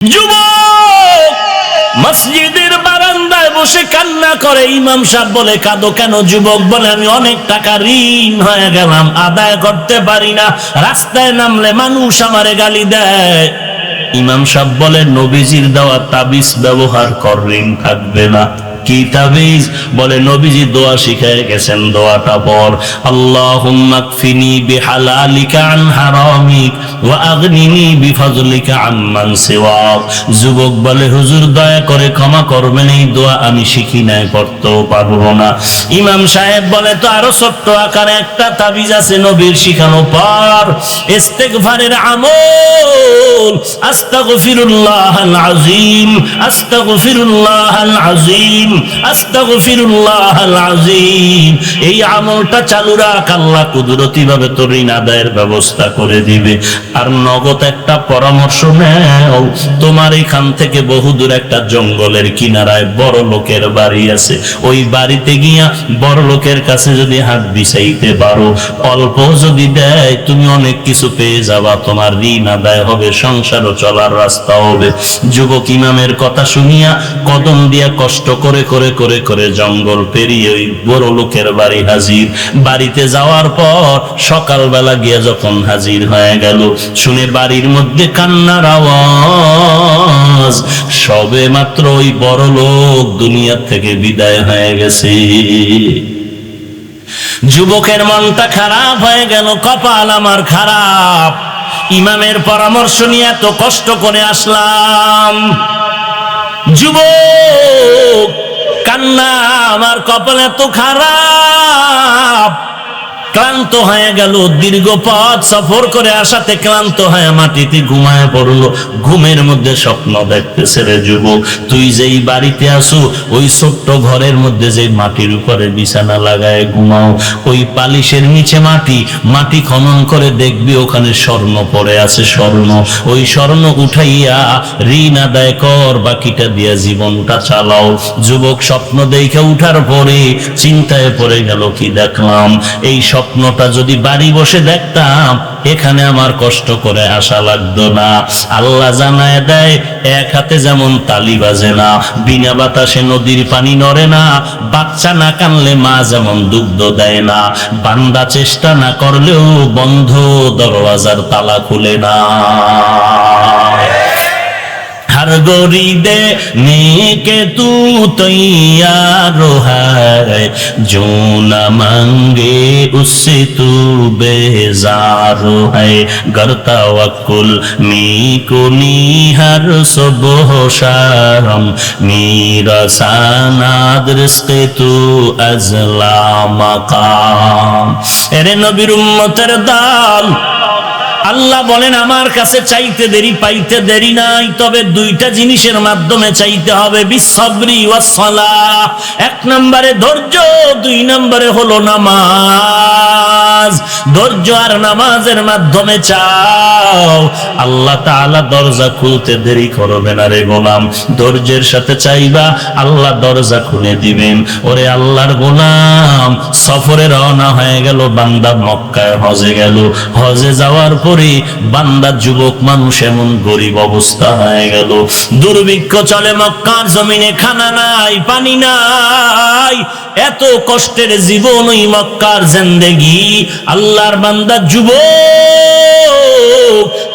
যুবক মসজিদের বারান্দায় বসে কান্না করে। ইমাম সাহেব বলে, কাঁদো কেন? যুবক বলে, আমি অনেক টাকা ঋণ হয়ে গেলাম, আদায় করতে পারি না, রাস্তায় নামলে মানুষ আমারে গালি দেয়। ইমাম সাহেব বলে, নবীজির দেওয়া তাবিজ ব্যবহার কর, ঋণ থাকবে না। কি তাবিজ? বলে, নবীজি দোয়া শিখায় গেছেন, দোয়াটা পড়, আল্লাহুম্মা কফিনি বিহালালিকা আন হারামিক ওয়া আগনিনি বিফজলিকা আম্মান সিওয়াক। যুবক বলে, হুজুর দয়া করে ক্ষমা করবেন, এই দোয়া আমি শিখি নাই, পড়তেও পারবো না। ইমাম সাহেব বলে, তো আরো ছোট্ট আকারে একটা তাবিজ আছে নবীর শিখানো, পর ইস্তেগফারের আমল, আস্তাগফিরুল্লাহাল আযীম, আস্তাগফিরুল্লাহাল আযীম, আস্তাগফিরুল্লাহাল আযীম। এই আমলটা চালু রাখ, আল্লাহ কুদরতি ভাবে তোর ঋণ আদায়ের ব্যবস্থা করে দিবে। আর নগদ একটা পরামর্শ নাও, তোমার এখান থেকে বহুদূর একটা জঙ্গলের কিনারায় বড় লোকের বাড়ি আছে, ওই বাড়িতে গিয়া বড় লোকের কাছে যদি হাত বিছাইতে পারো, অল্প যদি দেয়, তুমি অনেক কিছু পেয়ে যাবা, তোমার ঋণ আদায় হবে, সংসারও চলার রাস্তা হবে। যুবক ইমামের কথা শুনিয়া কদম দিয়া কষ্ট করে করে করে করে জঙ্গল পেরিয়ে ওই বড় লোকের বাড়ি হাজির। বাড়িতে যাওয়ার পর সকালবেলা গিয়া যখন হাজির হয়ে গেল, শুনে বাড়ির মধ্যে কান্নার আওয়াজ, সবে মাত্র ওই বড় লোক দুনিয়া থেকে বিদায় হয়ে গেছে। যুবকের মনটা খারাপ হয়ে গেল, কপাল আমার খারাপ, ইমামের পরামর্শ নিয়ে এত কষ্ট করে আসলাম। যুবক কান্না, আমার কপাল এত খারাপ, ক্লান্ত হয়ে গেল, দীর্ঘ পথ সফর করে আসাতে ক্লান্ত হয়ে মাটিতে ঘুমায় পড়লো। ঘুমের মধ্যে স্বপ্ন দেখতেছে, রে যুবক, তুই যেই বাড়িতে আসো, ওই ছোট্ট ঘরের মধ্যে যে মাটির উপরে বিছানা লাগায় ঘুমাও, ওই পালিশের নিচে মাটি, মাটি খনন করে দেখবি ওখানে স্বর্ণ পড়ে আছে, স্বর্ণ, ওই স্বর্ণ উঠাইয়া ঋণ আদায় কর, বাকিটা দিয়া জীবনটা চালাও। যুবক স্বপ্ন দেখে উঠার পরে চিন্তায় পড়ে গেল, কি দেখলাম, এই স্বপ্নটা যদি বাড়ি বসে দেখতাম, এখানে আমার কষ্ট করে আসা লাগতো না। আল্লাহ জানায় দেয়, এক হাতে যেমন তালি বাজে না, বিনা বাতাসে নদীর পানি নড়ে না, বাচ্চা না কানলে মা যেমন দুগ্ধ দেয় না, বান্দা চেষ্টা না করলেও বন্ধ দরওয়াজার তালা খুলে না। हर गोरी देने के तू तैयार है, जो न मांगे उससे तू बेजार है, गर तवक्कुल मी कुनी हर सुबह शाम, मेरा सानाद रिज़्क़े तू अज़ला मकाम। एरे नबीर उम्मतेर दाल, আল্লাহ বলেন, আমার কাছে চাইতে দেরি পাইতে দেরি নাই, তবে দুইটা জিনিসের মাধ্যমে চাইতে হবে, বিসবরি ওয়াস সালাহ। এক নম্বরে ধৈর্য, দুই নম্বরে হলো নামাজ। ধৈর্য আর নামাজের মাধ্যমে চাও, আল্লাহ তাআলা দরজা খুলতে দেরি করবে না রে গোলাম। ধৈর্যের সাথে চাইবা, আল্লাহ দরজা খুলে দিবেন। ওরে আল্লাহর গোলাম, সফরে রওনা হয়ে গেল, বান্দা মক্কায় হজে গেল। হজে যাওয়ার পরে বান্দা যুবক মানুষ এমন গরিব অবস্থা হয়ে গেল, দুর্ভিক্ষ চলে মক্কার জমিনে, খানা নাই, পানি নাই, এত কষ্টের জীবন ওই মক্কার জিন্দেগি। আল্লাহর বান্দা যুবক,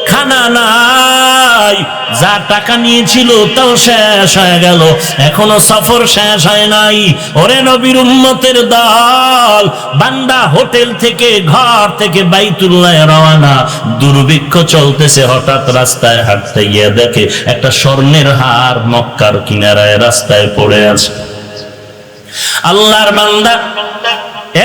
খানা নাই, যা টাকা নিয়েছিল তাও শেষ হয়ে গেল, এখনো সফর শেষ হয় নাই। ওরে নবীর উম্মতের দল, বান্দা হোটেল থেকে, ঘর থেকে বাইতুল্লাহ রওনা, দুর্ভিক্ষ চলতেছে, হঠাৎ রাস্তায় হাঁটতে গিয়ে দেখে একটা স্বর্ণের হার মক্কার কিনারায় রাস্তায় পড়ে আছে। আল্লাহর বান্দা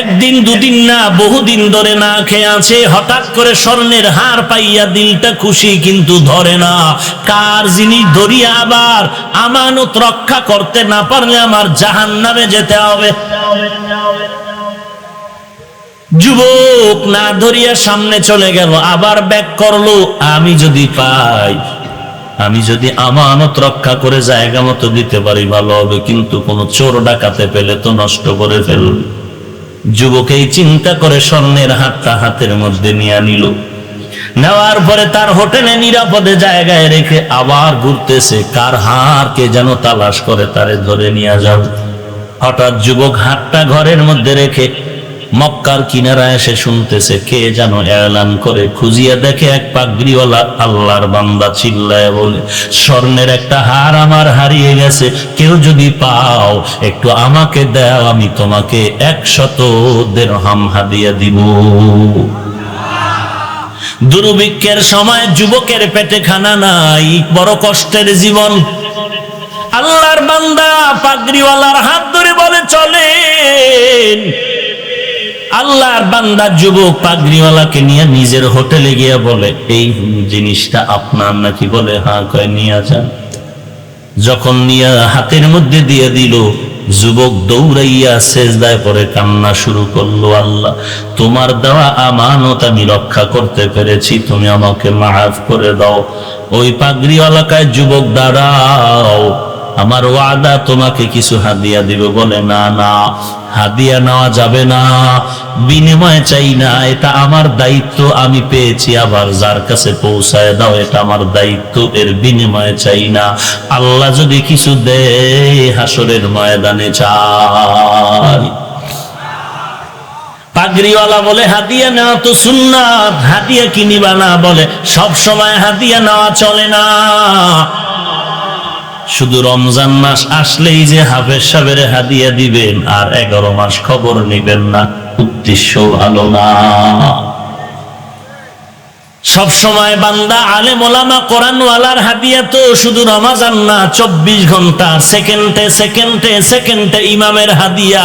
একদিন দুদিন না, বহুদিন ধরে না খেয়ে আছে, হঠাৎ করে স্বর্ণের হার পাইয়া দিলটা খুশি, কিন্তু ধরে না, কার জিনিস ধরিয়া আবার আমানত রক্ষা করতে না পারলে আমার জাহান্নামে যেতে হবে। যুবক না ধরিয়া সামনে চলে গেল, আবার ব্যাক করলো, আমি যদি পাই, আমি যদি আমানত রক্ষা করে জায়গা মতো দিতে পারি ভালো হবে, কিন্তু কোন চোর ডাকাতে পেলে তো নষ্ট করে ফেলবে। যুবক এই চিন্তা করে স্বর্ণের হারটা হাতের মধ্যে নিয়ে নিল। নেওয়ার পরে তার হোটেলে নিরাপদে জায়গায় রেখে আবার ঘুরতেছে, কার হারকে যেন তালাশ করে তারে ধরে নিয়ে যাও। হঠাৎ যুবক হাতটা ঘরের মধ্যে রেখে মক্কার কিনারায় এসে শুনতেছে কে যেন এলান করে, খুঁজিয়া দেখে এক পাগড়িওয়ালা আল্লাহর বান্দা চিল্লায় বলে, স্বর্ণের একটা হার আমার হারিয়ে গেছে, কেউ যদি পাও একটু আমাকে দাও, আমি তোমাকে 100 দিরহাম হাদিয়া দিব। দুর্ভিক্ষের সময় যুবকের পেটে খানা নাই, বড় কষ্টের জীবন। আল্লাহর বান্দা পাগড়িওয়ালার হাত ধরে বলে চলেন। আল্লাহর বান্দা যুবক পাগড়িওয়ালাকে নিয়ে নিজের হোটেলে গিয়ে বলে, এই জিনিসটা আপনার নাকি? বলে হ্যাঁ। কয় নিয়ে যান। যখন নিয়ে হাতের মধ্যে দিয়ে দিল, যুবক দৌড়াইয়া সেজদায় পড়ে কান্না শুরু করলো, আল্লাহ তোমার দেওয়া আমানত আমি রক্ষা করতে পেরেছি, তুমি আমাকে মাফ করে দাও। ওই পাগড়িওয়ালাকায় যুবক দাঁড়াও, আমার ওয়াদা তোমাকে কিছু হাদিয়া দিব। বলে না না, হাদিয়া নেওয়া যাবে না, বিনিময় চাই না, এটা আমার দায়িত্ব, আমি পেয়েছি, আবার যার কাছে পৌঁছায় দাও, এটা আমার দায়িত্ব, এর বিনিময় চাই না। আল্লাহ যদি কিছু দেয় হাসরের ময়দানে চাই। পাগড়িওয়ালা বলে হাদিয়া নেওয়া তো সুন্নাত, হাদিয়া কি নিবা না? বলে সব সময় হাদিয়া নেওয়া চলে না, শুধু রমজান মাস আসলেই যে হাফেজ সাহেবের হাদিয়া দিবেন আর 11 মাস খবর নিবেন না, উদ্দেশ্য ভালো না। সব সময় বান্দা আলেম ওলামা কোরআনওয়ালার হাদিয়া তো শুধু রমজান না, 24 ঘন্টা সেকেন্ডে সেকেন্ডে সেকেন্ডে ইমামের হাদিয়া।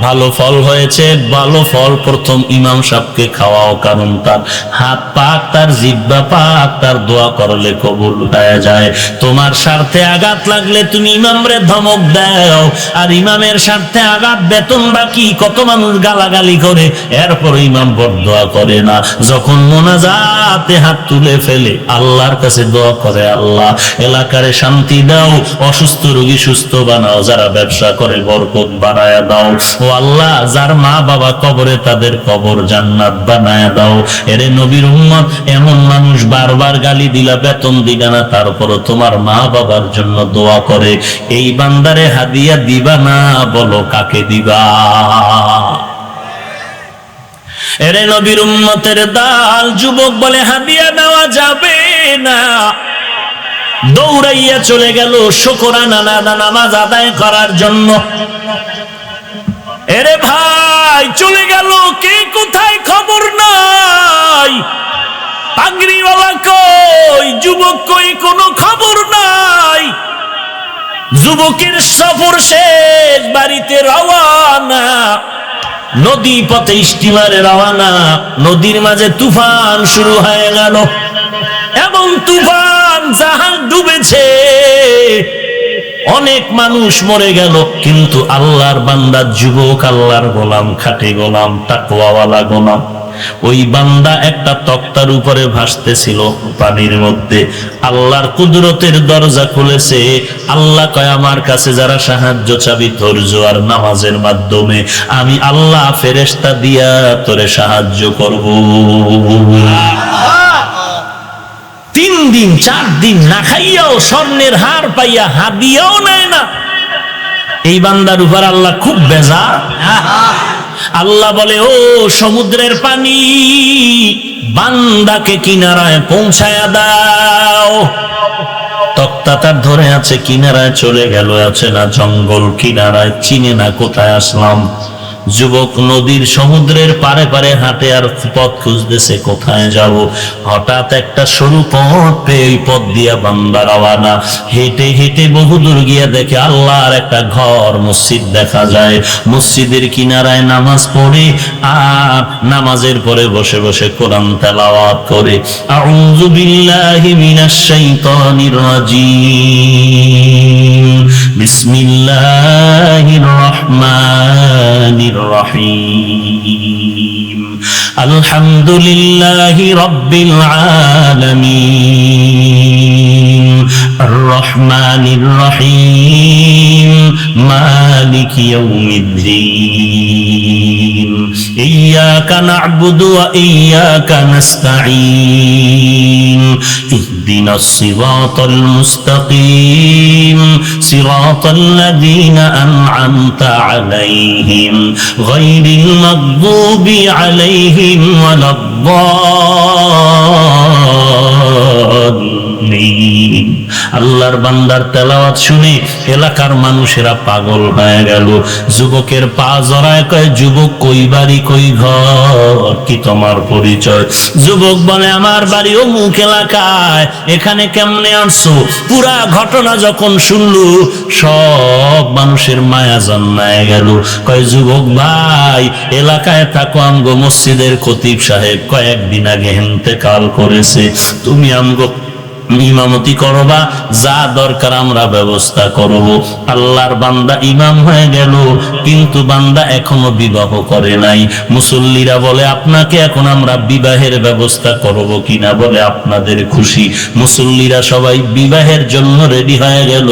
ভালো ফল হয়েছে, ভালো ফল প্রথম ইমাম সাহেবকে খাওয়াও, কারণ তার হাত পাক, তার জিহ্বা পাক, তার দোয়া করলে কবুল হয়ে যায়। তোমার স্বার্থে আঘাত লাগলে তুমি ইমামরে ধমক দাও, আর ইমামের স্বার্থে আঘাত, বেতন বাকি, কত মানুষ গালাগালি করে, এরপর ইমাম বরদোয়া করে না। যখন মোনাজাতে হাত তুলে ফেলে আল্লাহর কাছে দোয়া করে, আল্লাহ এলাকারে শান্তি দাও, অসুস্থ রোগী সুস্থ বানাও, যারা ব্যবসা করে বরকত বাড়ায়া দাও, ও আল্লাহ যার মা বাবা কবরে তাদের কবর জান্নাত বানায়া দাও। এরে নবীর উম্মত, এমন মানুষ বারবার গালি দিলা, বেতন দিলা না, তারপরও তোমার মা বাবার জন্য দোয়া করে, এই বান্দারে হাদিয়া দিবা না? বলো কাকে দিবা? এরে নবীর উম্মতের দাল যুবক বলে হাদিয়া নেওয়া যাবে না। দৌড়াইয়া চলে গেল শুকরানা নামাজ আদায় করার জন্য। এরে ভাই চলে গেল, কে কোথায় খবর নাই। পাগড়িওয়ালা কই, যুবক কই, কোনো খবর নাই। যুবকের সফর শেষ, বাড়িতে রওয়ানা, নদী পথে স্টিমারে রওয়ানা। নদীর মাঝে তুফান শুরু হয়ে গেল, এবং তুফান জাহাজ ডুবেছে, অনেক মানুষ মরে গেল। কিন্তু আল্লাহর বান্দা যুবক, আল্লাহর গোলাম, খাঁটি গোলাম, তাকওয়াওয়ালা গোলাম, ওই বান্দা একটা তক্তার উপরে ভাসতেছিল পানির মধ্যে। আল্লাহর কুদরতের দরজা খুলেছে। আল্লাহ কয়, আমার কাছে যারা সাহায্য চাবি ধৈর্য আর নামাজের মাধ্যমে, আমি আল্লাহ ফেরেশতা দিয়া তোরে সাহায্য করব। 3 দিন 4 দিন না খাইয়াও স্বর্ণের হার পাইয়া হাদিয়াও নেয় না। এই বান্দার উপর আল্লাহ খুব বেজার। আল্লাহ বলে, ও সমুদ্রের পানি, বান্দাকে কিনারায় পৌঁছায়া দাও। তক্তা তার ধরে আছে, কিনারায় চলে গেল, আছে না জঙ্গল কিনারায়, চিনে না কোথায় আসলাম। যুবক নদীর সমুদ্রের পারে পারে হাঁটে আর পথ খুঁজতেছে কোথায় যাব। হঠাৎ একটা সরু পথ পেয়ে ওই পথ দিয়া বান্দা রওয়ানা। হেঁটে হেঁটে বহুদূর গিয়ে দেখে আল্লাহর একটা ঘর, মসজিদ দেখা যায়। মসজিদের কিনারায় নামাজ পড়ে আর নামাজের পরে বসে বসে কোরআন তেলাওয়াত করে। আউযু বিল্লাহি মিনাশ শাইতানির রাজিম, বিসমিল্লাহির রহমানির الرحيم الحمد لله رب العالمين الرحمن الرحيم مالك يوم الدين ইয়্যাকা না'বুদু ওয়া ইয়্যাকা নাস্তাঈন ইহদিনাস সিরাতাল মুস্তাকিম সিরাতাল লাযীনা আন'আমতা আলাইহিম গায়রিল মাগদুবি আলাইহিম ওয়ালাদ-দাল্লিন। আল্লাহর বান্দার তেলাওয়াত শুনে এলাকার মানুষেরা পাগল হয়ে গেল। যুবকের পা জড়ায় কয়, যুবক কই বাড়ি কই ঘর, কি তোমার পরিচয়? যুবক বলে, আমার বাড়ি অমুক এলাকায়। এখানে কেমনে আসছো? পুরা ঘটনা যখন শুনলো সব মানুষের মায়া জন্মায় গেল। কয়, যুবক ভাই, এলাকায় থাকো আমগো মসজিদের খতিব সাহেব কয়েকদিন আগে ইন্তেকাল করেছে, তুমি আমগো ইমামতি করবা, যা দরকার আমরা ব্যবস্থা করব। আল্লাহর বান্দা ইমাম হয়ে গেল, কিন্তু বান্দা এখনো বিবাহ করে নাই। মুসল্লিরা বলে, আপনাকে এখন আমরা বিবাহের ব্যবস্থা করব কিনা? বলে, আপনাদের খুশি। মুসল্লিরা সবাই বিবাহের জন্য রেডি হয়ে গেল।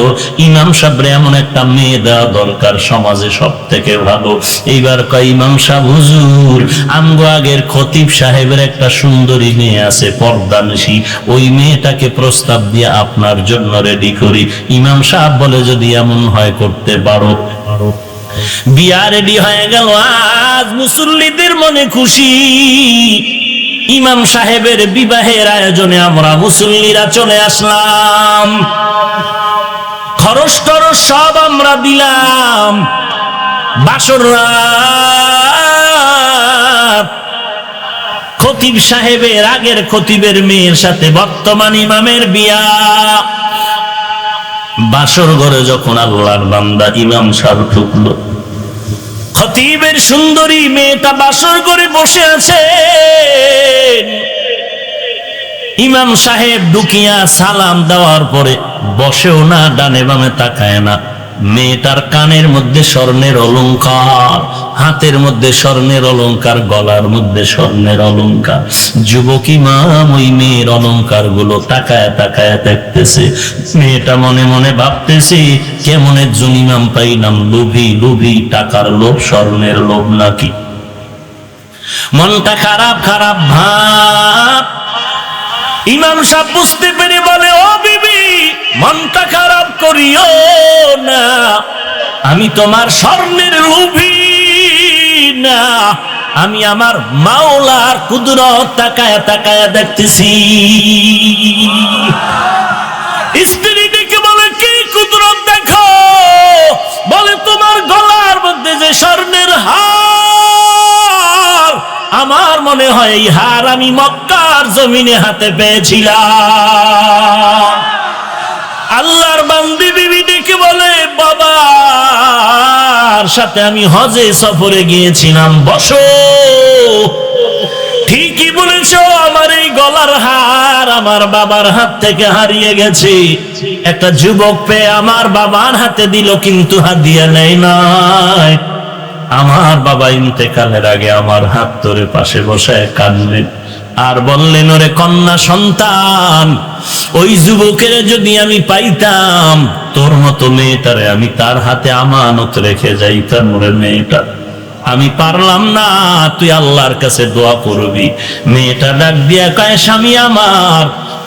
ইমাম সাহেবরে এমন একটা মেয়ে দেওয়া দরকার, সমাজে সব থেকে ভালো। এইবার কয় ইমাম সাহেব, হুজুর আমগো আগের খতিব সাহেবের একটা সুন্দরী মেয়ে আছে, পর্দানসী, ওই মেয়েটাকে প্রস্তাব দিয়ে আপনার জন্য রেডি করি। ইমাম সাহেব বলে, যদি এমন হয় করতে পারো। বিয়া রেডি হয়ে গেল। আজ মুসল্লিদের মনে খুশি, ইমাম সাহেবের বিবাহের আয়োজনে আমরা মুসল্লিরা চলে আসলাম। খরচ টরচ সব আমরা দিলাম। বাসর রাত খতিব সাহেবের আগের খতিবের মেয়ের সাথে বর্তমান ইমামের বিয়া। বাসর ঘরে যখন আল্লাহর বান্দা ইমাম সাহেব ঢুকলো, খতিবের সুন্দরী মেয়েটা বাসর ঘরে বসে আছে। ইমাম সাহেব ঢুকিয়া সালাম দেওয়ার পরে বসেও না, ডানে বামে তাকায় না। মেয়েটার কানের মধ্যে স্বর্ণের অলংকার, হাতের মধ্যে স্বর্ণের অলংকার, গলার মধ্যে স্বর্ণের অলংকার। যুবক ইমাম ওই মেয়ের অলংকার গুলো তাকায় তাকায় দেখতেছে। মেয়েটা মনে মনে ভাবতেছে, কেমন একজন ইমাম পাইলাম, লোভী লোভী, টাকার লোভ, স্বর্ণের লোভ নাকি। মনটা খারাপ খারাপ ভাব। ইমাম সাহেব বুঝতে পেরে বলে, ও বিবি, মনটা খারাপ করিও না, আমি তোমার স্বর্ণের লোভী না, আমি আমার মাওলার কুদরত তাকায়া তাকায়া দেখতেছি। স্ত্রী ডেকে বলে, কি কুদরত দেখো? বলে, তোমার গলার মধ্যে যে স্বর্ণের হার, আমার মনে হয় এই হার আমি মক্কার জমিনে হাতে পেয়েছিলাম। আল্লাহর বান্দি বিবি ডেকে বলে, বাবার সাথে আমি হজে সফরে গিয়েছিলাম, বসো। ঠিকই বলেছো, আমার এই গলার হার আমার বাবার হাত থেকে হারিয়ে গেছে। একটা যুবক পেয়ে আমার বাবার হাতে দিল, কিন্তু হাদিয়া নেয় নাই। আমার বাবা ইন্তেকালের আগে আমার হাত ধরে পাশে বসায় কাঁদলেন আর বললেন, ওরে কন্যা সন্তান, ওই যুবকের যদি আমি পাইতাম, তোর মতো মেয়েটারে আমি তার হাতে আমানত রেখে যাইতাম। ওরে মেয়েটা, আমি পারলাম না, তুই আল্লাহর কাছে দোয়া করবি। মেয়েটা ডাক দিয়া কয়, স্বামী আমার,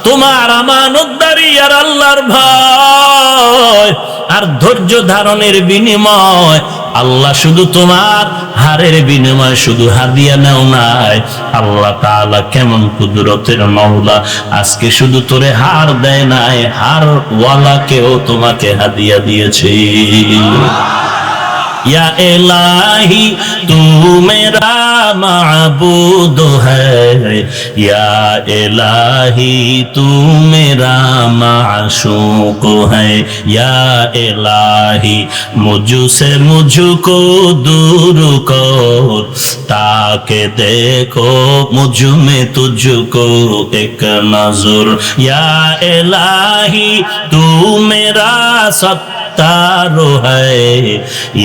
তোমার আমানতদারি আর আল্লাহর ভয় আর ধৈর্য ধারণের বিনিময় আল্লাহ শুধু তোমার হারের বিনিময় শুধু হাদিয়া নেও নাই। আল্লাহ তাআলা কেমন কুদরতের মাওলা, আজকে শুধু তোরে হার দেয় নাই, হার ওয়ালাকেও তোমাকে হাদিয়া দিয়েছে। या इलाही तू मेरा माबूद है, या इलाही तू मेरा माशूक है, या इलाही मुझसे मुझको दूर कर, ताकि देखो मुझ में तुझको एक नजर, या इलाही तू मेरा सत्तारो है,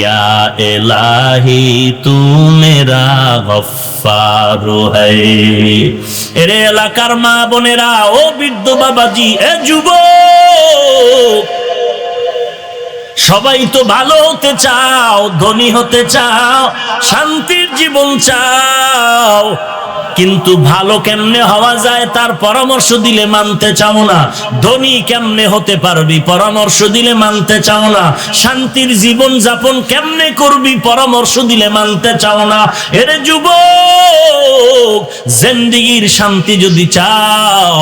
या इलाही तू मेरा गफ्फारो है। এরে এলাকার মা বোনেরা, ও বৃদ্ধ বাবাজি, এ যুবক, সবাই তো ভালো হতে চাও, ধনী হতে চাও, শান্তির জীবন চাও, কিন্তু ভালো কেমনে হওয়া যায় তার পরামর্শ দিলে মানতে চাও না। ধনী কেমনে হতে পারবি, পরামর্শ দিলে মানতে চাও না। শান্তির জীবন যাপন কেমনে করবি, পরামর্শ দিলে মানতে চাও না। এরে যুবক, জিন্দেগির শান্তি যদি চাও,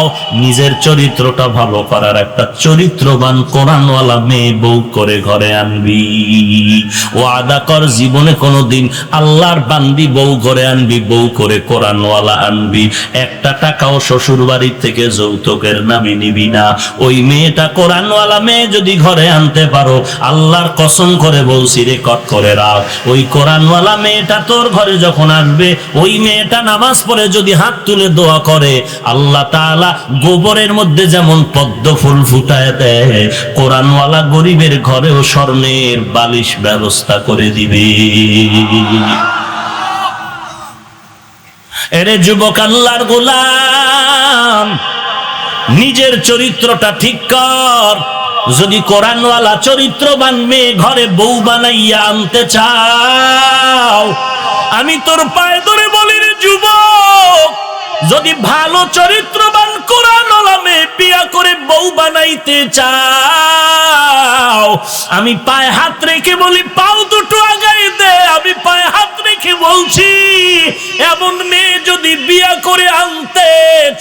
নিজের চরিত্রটা ভালো করার একটা চরিত্রবান কোরআনওয়ালা মেয়ে বউ করে ঘরে আনবি। ওয়াদা কর জীবনে কোনোদিন আল্লাহর বান্দি বউ ঘরে আনবি, বউ করে কোরআনওয়ালা আনবি। একটা টাকাও শ্বশুর বাড়ির থেকে যৌতুকের নামে নিবি না। ওই মেয়েটা কোরআনওয়ালা মেয়ে যদি ঘরে আনতে পারো, আল্লাহর কসম করে বলছি, রেকর্ড করে রাখ, ওই কোরআনওয়ালা মেয়েটা তোর ঘরে যখন আসবে, ওই মেয়েটা নামাজ পড়ে যদি হাত তুলে দোয়া করে, আল্লাহ তাআলা গোবরের মধ্যে যেমন পদ্ম ফুল ফুটায় দেয়, কোরআনওয়ালা গরিবের ঘরেও স্বর্ণের বালিশ ব্যবস্থা করে দিবে। এরে যুবক, আল্লাহর গোলাম, নিজের চরিত্রটা ঠিক কর। যদি কোরআনওয়ালা চরিত্রবান মেয়ে ঘরে বউ বানাইয়া আনতে চাও, আমি তোর পায়ে ধরে বলি রে যুবক, যদি ভালো চরিত্রবান কোরআনওয়ালা মেয়ে বিয়া করে বউ বানাইতে চাও, আমি পায়ে হাত রেখে বলি, পাও দুটো আগাই দে। আমি পায়ে হাত রেখে বলছি, এমন মেয়ে যদি বিয়া করে আনতে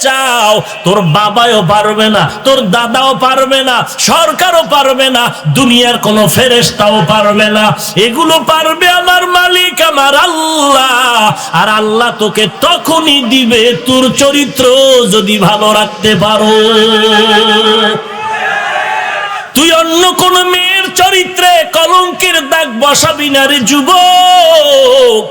চাও, তোর বাবাও পারবে না, তোর দাদাও পারবে না, সরকারও পারবে না, দুনিয়ার কোনো ফেরেশতাও পারবে না। এগুলো পারবে আমার মালিক, আমার আল্লাহ। আর আল্লাহ তোকে তখনই দিবে তোর চরিত্র যদি ভালো রাখতে পারো। তুই অন্য কোন মেয়ের চরিত্রে কলঙ্কের দাগ বসাবি না রে যুবক।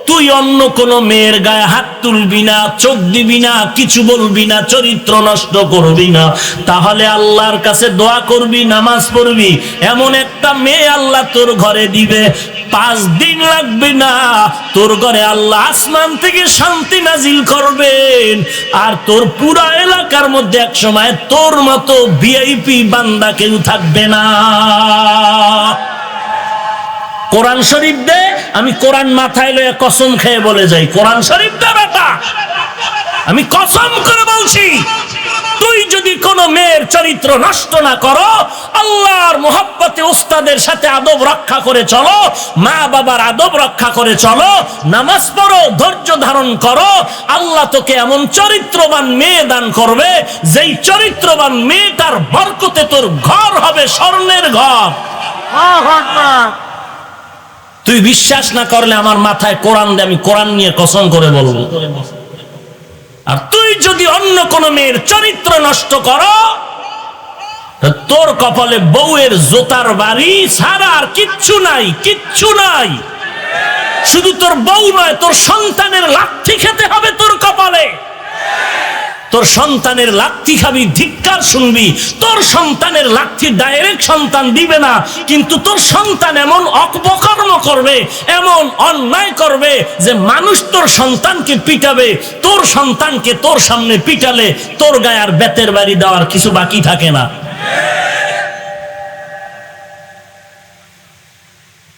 তুই অন্য কোন মেয়ের গায়ে হাত তুলবি না, চোখ দিবি না, কিছু বলবি না, চরিত্র নষ্ট করবি না। তাহলে আল্লাহর কাছে দোয়া করবি, নামাজ পড়বি, এমন একটা মেয়ে আল্লাহ তোর ঘরে দিবে, 5 দিন লাগবে না, তোর ঘরে আল্লাহ আসমান থেকে শান্তি নাজিল করবেন। আর তোর পুরা এলাকার মধ্যে এক সময় তোর মতো ভিআইপি বান্দা কেউ থাকবে না। কোরআন শরীফ দে, আমি কোরআন মাথায় লয়ে কসম খেয়ে বলে যাই, কোরআন শরীফ দে বেটা, আমি কসম করে বলছি, তুই যদি কোন মেয়ের চরিত্র নষ্ট না করো, আল্লাহর মোহাব্বতে উস্তাদের সাথে আদব রক্ষা করে চলো, মা বাবার আদব রক্ষা করে চলো, নামাজ পড়ো, ধৈর্য ধারণ করো, আল্লাহ তোকে এমন চরিত্রবান মেয়ে দান করবে, যেই চরিত্রবান মেয়েটার বরকতে তোর ঘর হবে স্বর্ণের ঘর। তুই বিশ্বাস না করলে আমার মাথায় কোরআন দে, আমি কোরআন নিয়ে কসম করে বলবো। আর তুই যদি অন্য কোন মেয়ের চরিত্র নষ্ট করো, তোর কপালে বউয়ের জোতার বাড়ি ছাড়া আর কিচ্ছু নাই, কিচ্ছু নাই। শুধু তোর বউ নয়, তোর সন্তানের লাথি খেতে হবে তোর কপালে। তোর সন্তানের লাথি খাবি, ধিক্কার শুনবি। তোর সন্তানের লাথি ডাইরেক্ট সন্তান দিবে না, কিন্তু তোর সন্তান এমন অপকর্ম করবে, এমন অন্যায় করবে যে মানুষ তোর সন্তানকে পিটাবে। তোর সন্তানকে তোর সামনে পিটালে তোর গায়ে আর বেতের বাড়ি দেওয়ার কিছু বাকি থাকে না।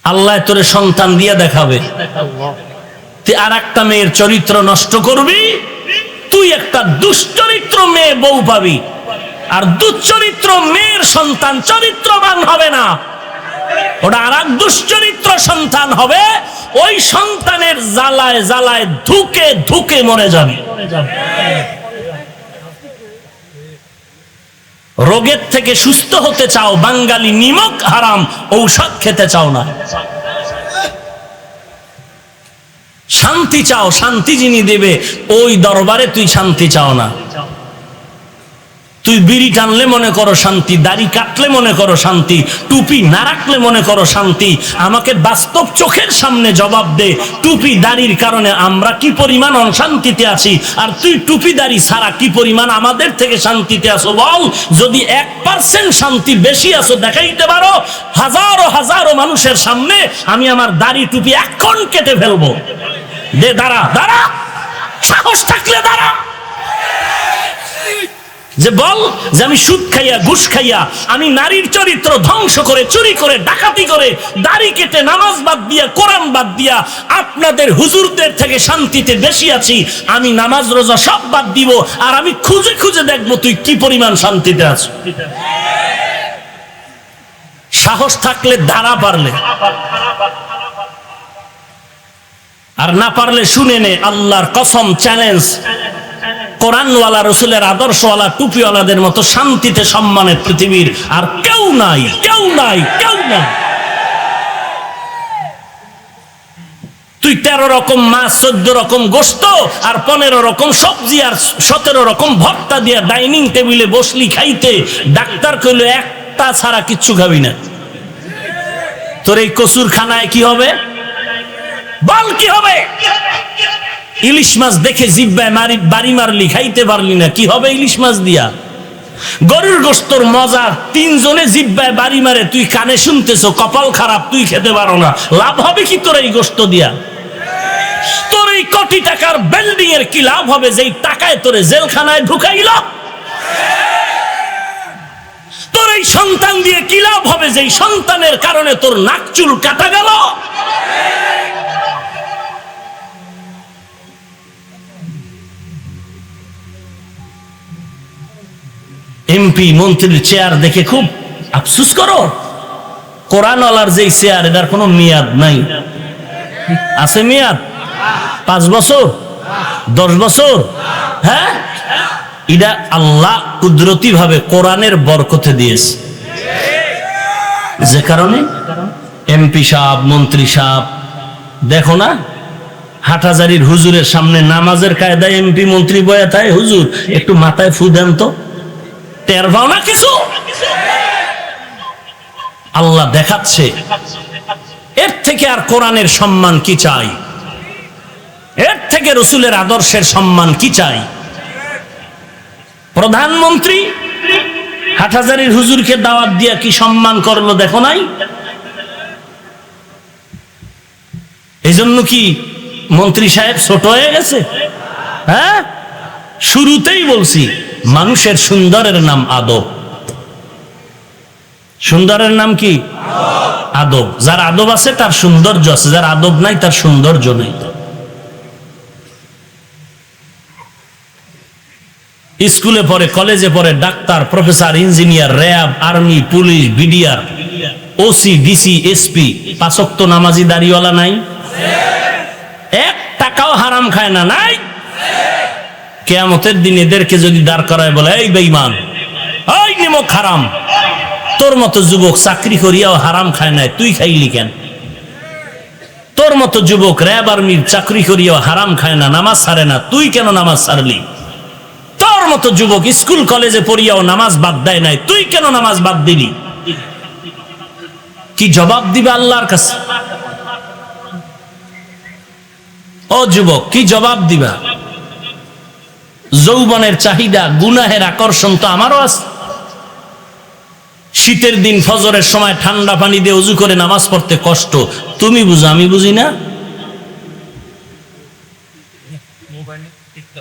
আল্লাহ তোরে সন্তান দিয়ে দেখাবে। তুই আর একটা মেয়ের চরিত্র নষ্ট করবি, তুই একটা দুশ্চরিত্র মেয়ে বউ পাবি। আর দুশ্চরিত্র মেয়ের সন্তান চরিত্রবান হবে না, ওটা আর এক দুশ্চরিত্র সন্তান হবে। ওই সন্তানের জ্বালায় জ্বালায় ধুকে ধুকে মরে যাবে। রোগের থেকে সুস্থ হতে চাও, বাঙালি নিমক হারাম ঔষধ খেতে চাও না। শান্তি চাও, শান্তি যিনি দেবে ওই দরবারে তুই শান্তি চাও না। তুই বিড়ি টানলে মনে করো শান্তি, দাড়ি কাটলে মনে করো শান্তি, টুপি না রাখলে মনে করো শান্তি। আমাকে বাস্তব চোখের সামনে জবাব দে, টুপি দাড়ির কারণে আমরা কি পরিমাণ অশান্তিতে আছি, আর তুই টুপি দাড়ি ছাড়া কি পরিমাণ আমাদের থেকে শান্তিতে আছো বল। যদি 1% শান্তি বেশি আছো দেখাইতে পারো, হাজারো হাজারো মানুষের সামনে আমি আমার দাড়ি টুপি এখন কেটে ফেলবো। দে, দাঁড়া দাঁড়া, সাহস থাকলে দাঁড়া। যে বল যে আমি সুদ খাইয়া ঘুষ খাইয়া আমি নারীর চরিত্র ধ্বংস করে চুরি করে ডাকাতি করে দাড়ি কেটে নামাজ বাদ দিয়া কোরআন বাদ দিয়া আপনাদের হুজুরদের থেকে শান্তিতে বেশি আছি, আমি নামাজ রোজা সব বাদ দিব আর আমি খুঁজে খুঁজে দেখবো তুই কি পরিমাণ শান্তিতে আছো। সাহস থাকলে দাঁড়া, পারলে আর না পারলে শুনে নে, আল্লাহর কসম চ্যালেঞ্জ, কোরআনওয়ালা রসুলের আদর্শওয়ালা টুপিওয়ালাদের মতো শান্তিতে সম্মানের পৃথিবীর আর কেউ নাই, কেউ নাই, কেউ নাই। তুই 13 রকম মাছ, 14 রকম গোশত আর 15 রকম সবজি আর 17 রকম ভর্তা দিয়া ডাইনিং টেবিলে বসলি খাইতে, ডাক্তার কইলো একটা ছাড়া কিচ্ছু খাবি না। তোর এই কসুর খানায় কি হবে বল, কি হবে? ইলিশ মাছ দেখে জিব্বায় বাড়ি মারলি, খাইতে পারলি না, কি হবে ইলিশ মাছ দিয়া? গরুর গোশতর মজা 3 জনে জিব্বায় বাড়ি মারে, তুই কানে শুনতেছ, কপাল খারাপ, তুই খেতে পারো না, লাভ হবে কি তোর এই গোশত দিয়া? তোর এই কোটি টাকার বিল্ডিং এর কি লাভ হবে যেই টাকায় তোরে জেলখানায় ঢুকাইল? তোর এই সন্তান দিয়ে কি লাভ হবে যেই সন্তানের কারণে তোর নাক চুল কাটা গেল? এমপি মন্ত্রীর চেয়ার দেখে খুব আফসোস করো। কোরআনওয়ালার যেই চেয়ার, এটার কোনো মেয়াদ নাই। আছে মেয়াদ? 5 বছর, 10 বছর? হ্যাঁ, এটা আল্লাহ কুদরতি ভাবে কোরআনের বরকতে দিয়েছে, যে কারণে এমপি সাহেব, মন্ত্রী সাহেব, দেখো না হাটহাজারীর হুজুরের সামনে নামাজের কায়দায় এমপি মন্ত্রী বয়া থাকে, হুজুর একটু মাথায় ফু দেন তো, টের পাও না কিছু? আল্লাহ দেখাচ্ছে। এর থেকে আর কোরআনের সম্মান কি চাই? এর থেকে রসুলের আদর্শের সম্মান কি চাই? প্রধানমন্ত্রী হাটহাজারীর হুজুরকে দাওয়াত দিয়া কি সম্মান করলো দেখো নাই? এই জন্য কি মন্ত্রী সাহেব ছোট হয়ে গেছে? হ্যাঁ, শুরুতেই বলছি মানুষের সুন্দরের নাম আদব। সুন্দরের নাম কি? আদব। যার আদব আছে তার সৌন্দর্য আছে, যার আদব নাই তার সৌন্দর্য নেই। স্কুলে পড়ে, কলেজে পড়ে, doctor, professor, engineer, RAB, army, police, BDR, OC, DC, SP, 5 ওয়াক্ত নামাজি দাড়িওয়ালা নাই? 1 টাকাও হারাম খায় না? নাই? কিয়ামতের দিন এদেরকে যদি দাঁড় করায় বলে, এই বেঈমান, এই নিমক হারাম, তোর মতো যুবক চাকরি করিয়াও হারাম খায় নাই, তুই খাইলি কেন? তোর মতো যুবক র্যাব আর্মির চাকরি করিয়াও হারাম খায় না, নামাজ ছাড়ে না, তুই কেন নামাজ ছাড়লি? তোর মতো যুবক স্কুল কলেজে পড়িয়াও নামাজ বাদ দেয় নাই, তুই কেন নামাজ বাদ দিলি? কি জবাব দিবে আল্লাহর কাছে? ও যুবক, কি জবাব দিবা? যৌবনের চাহিদা, গুনাহের আকর্ষণ তো আমারও আছে। শীতের দিন ফজরের সময় ঠান্ডা পানি দিয়ে উজু করে নামাজ পড়তে কষ্ট, তুমি বুঝো, আমি বুঝি না?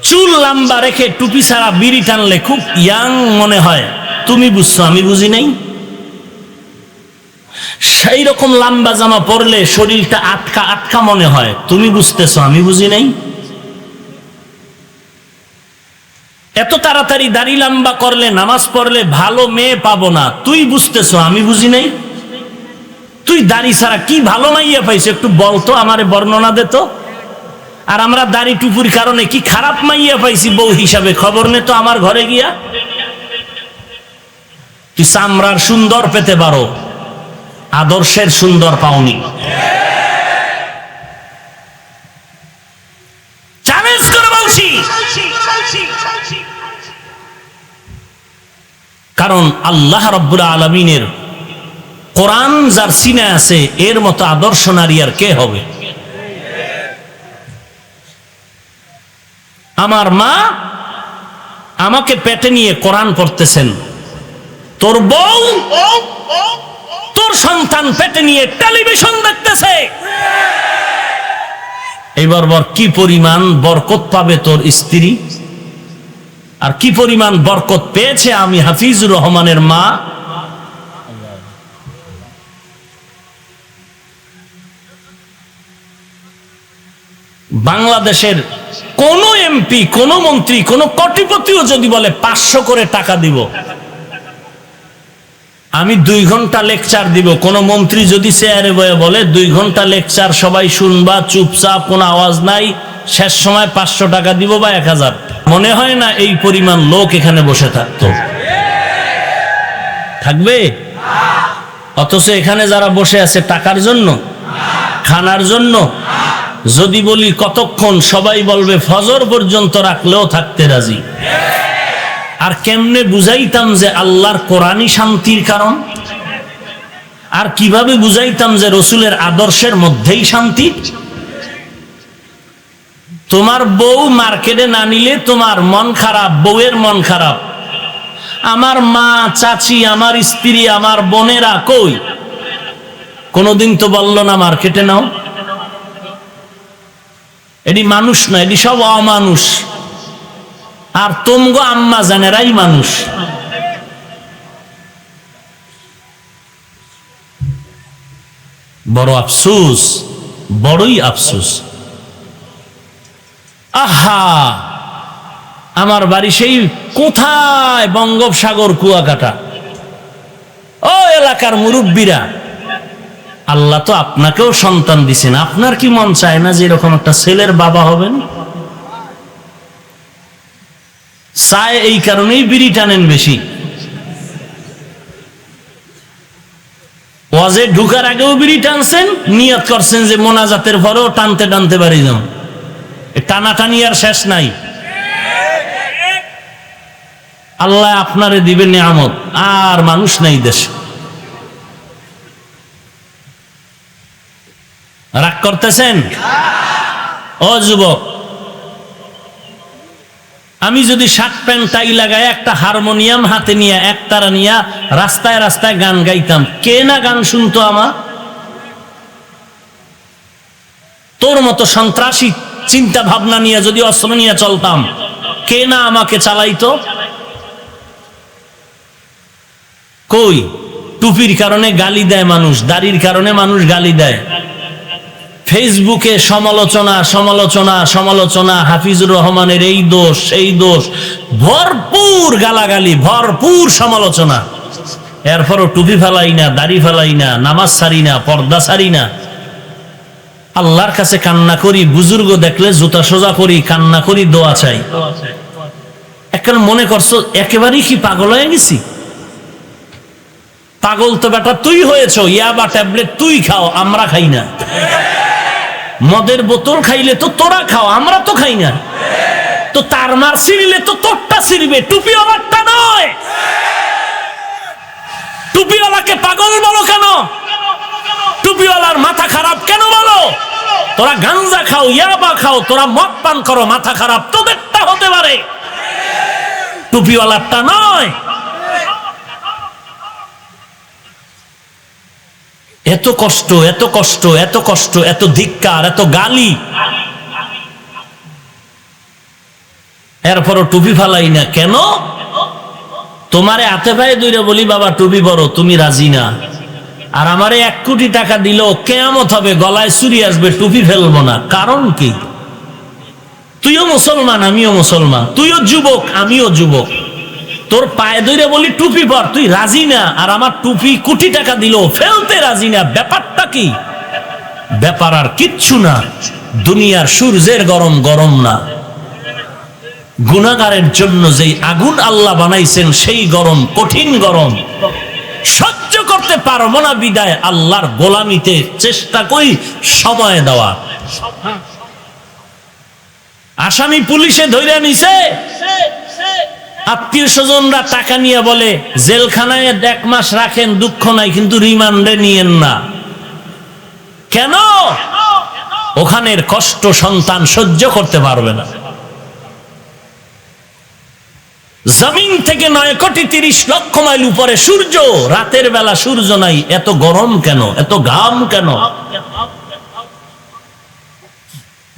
চুল লম্বা রেখে টুপি ছাড়া বিড়ি টানলে খুব ইয়াং মনে হয়, তুমি বুঝছো, আমি বুঝি নাই? সেই রকম লম্বা জামা পরলে শরীরটা আটকা আটকা মনে হয়, তুমি বুঝতেছো, আমি বুঝি নাই? এত তাড়াতাড়ি দাড়ি লম্বা করলে, নামাজ পড়লে ভালো মেয়ে পাবো না, তুই বুঝতেছো, আমি বুঝি নাই? তুই দাড়ি ছাড়া কি ভালো মাইয়া পাইছো একটু বলতো, আমারে বর্ণনা দে তো। আর আমরা দাড়ি টুপুর কারণে কি খারাপ মাইয়া পাইছি বউ হিসাবে, খবর নে তো আমার ঘরে গিয়া। তুই চামড়ার সুন্দর পেতে পারো, আদর্শের সুন্দর পাওনি। চ্যালেঞ্জ করে বলছি, কারণ আল্লাহ রাব্বুল আলামিনের কোরআন যার সিনায় আছে, এর মতো আদর্শ নারী আর কে হবে? আমার মা আমাকে পেটে নিয়ে কোরআন পড়তেছেন, তোর বউ, তোর সন্তান পেটে নিয়ে টেলিভিশন দেখতেছে। এইবার কি পরিমাণ বরকত পাবে তোর স্ত্রী? আর কি পরিমাণ বরকত পেয়েছে আমি হাফিজুর রহমানের মা। বাংলাদেশের কোন এমপি, কোন মন্ত্রী, কোন কোটিপতিও যদি বলে 500 করে টাকা দিব, আমি 2 ঘন্টা লেকচার দিব। কোন মন্ত্রী যদি চেয়ারে বয়ে বলে 2 ঘন্টা লেকচার, সবাই শুনবা চুপচাপ, কোনো আওয়াজ নাই, শেষ সময় 500 টাকা দিব বা 1000, মনে হয় না এই পরিমাণ লোক এখানে বসে থাকতো? থাকবে? অথচ এখানে যারা বসে আছে টাকার জন্য, খানার জন্য। যদি বলি কতক্ষণ, সবাই বলবে ফজর পর্যন্ত রাখলেও থাকতে রাজি। আর কেমনে বুঝাইতাম যে আল্লাহর কোরআনই শান্তির কারণ? আর কিভাবে বুঝাইতাম যে রসুলের আদর্শের মধ্যেই শান্তি? তোমার বউ মার্কেটে না নিলে তোমার মন খারাপ, বউয়ের মন খারাপ। আমার মা, চাচি, আমার স্ত্রী, আমার বোনেরা কই? কোনদিন তো বলল না মার্কেটে নাও। এটি মানুষ না, এটি সব অমানুষ। আর তোমগো আম্মা জানেরাই মানুষ। বড় আফসোস, বড়ই আফসোস। আহা, আমার বাড়ি সেই কোথায় বঙ্গোপসাগর কুয়াকাটা। ও এলাকার মুরব্বীরা, আল্লাহ তো আপনাকেও সন্তান দিছেন, আপনার কি মন চায় না যে এরকম একটা ছেলের বাবা হবেন? চায়, এই কারণেই বিড়ি টানেন বেশি। ওয়াজে ঢুকার আগেও বিড়ি টানছেন, নিয়ত করছেন যে মোনাজাতের পরেও টানতে টানতে বাড়ি যান। টানাটানি আর শেষ নাই। আল্লাহ আপনারে দিবে নিয়ামত, আর মানুষ নাই দেশে। রাগ করতেছেন? ও যুবক, আমি যদি শার্ট প্যান্ট টাই লাগায় একটা হারমোনিয়াম হাতে নিয়ে, একতারা নিয়ে রাস্তায় রাস্তায় গান গাইতাম, কে না গান শুনতো আমার? তোর মতো সন্ত্রাসী চিন্তা ভাবনা নিয়ে যদি অস্ত্র নিয়ে চলতাম, কে না আমাকে চালাইতো? কই? টুপির কারণে গালি দেয় মানুষ, দাড়ির কারণে মানুষ গালি দেয়। ফেসবুকে সমালোচনা সমালোচনা সমালোচনা, হাফিজুর রহমানের এই দোষ সেই দোষ, ভরপুর গালাগালি, ভরপুর সমালোচনা। এরপরও টুপি ফেলাই না, দাড়ি ফেলাই না, নামাজ সারি না, পর্দা সারি না। আল্লাহর কাছে কান্না করি, বুজুর্গ দেখলে জুতা সোজা করি, কান্না করি, দোয়া চাই। এখন মনে করছো একেবারেই কি পাগল হয়ে গেছি? পাগল তো বেটা তুই হয়েছ, ইয়াবা ট্যাবলেট তুই খাও, আমরা খাই না। মদের বোতল খাইলে তো তোরা খাও, আমরা তো খাই না। তো তার মার ছিঁড়লে তো তোরটা ছিঁড়বে, টুপিওয়ালারটা নয়। টুপিওয়ালাকে পাগল বলো কেন? টুপিওয়ালার মাথা খারাপ কেন বলো? তোরা গাঞ্জা খাও, ইয়াবা খাও, তোরা মদ পান করো, মাথা খারাপ তোদেরটা হতে পারে, টুপিওয়ালারটা নয়। এত কষ্ট, এত কষ্ট, এত কষ্ট, এত ধিক্কার, এত গালি, এরপরও টুপি ফালাই না কেন? তোমারে হাতে পায়ে দইরা বলি বাবা টুপি পরো, তুমি রাজি না। আর আমারে 1 কোটি টাকা দিল, কিয়ামত হবে, গলায় চুরি আসবে, টুপি ফেলবো না। কারণ কি? তুইও মুসলমান, আমিও মুসলমান, তুইও যুবক, আমিও যুবক। তোর পায়ে ধরে বলি টুপি পর, তুই রাজি না। আর আমার টুপি কোটি টাকা দিল, ফেলতে রাজি না। ব্যাপারটা কি? ব্যাপার আর কিচ্ছু না, দুনিয়ার সূর্যের গরম গরম না, গুনাহগারের জন্য যেই আগুন আল্লাহ বানাইছেন সেই গরম, কঠিন গরম, সহ্য করতে পারবো না বিদায় আল্লাহর গোলামিতে চেষ্টা করি সময় দেওয়া। আসামি পুলিশে ধরে নিছে, আত্মীয় স্বজনরা টাকা নিয়ে বলে জেলখানায় 1 মাস রাখেন, দুঃখ নাই, কিন্তু রিমান্ডে নিয়েন না। কেন? ওখানের কষ্ট সন্তান সহ্য করতে পারবে না। জমিন থেকে 9,30,00,000 মাইল উপরে সূর্য, রাতের বেলা সূর্য নাই, এত গরম কেন? এত ঘাম কেন?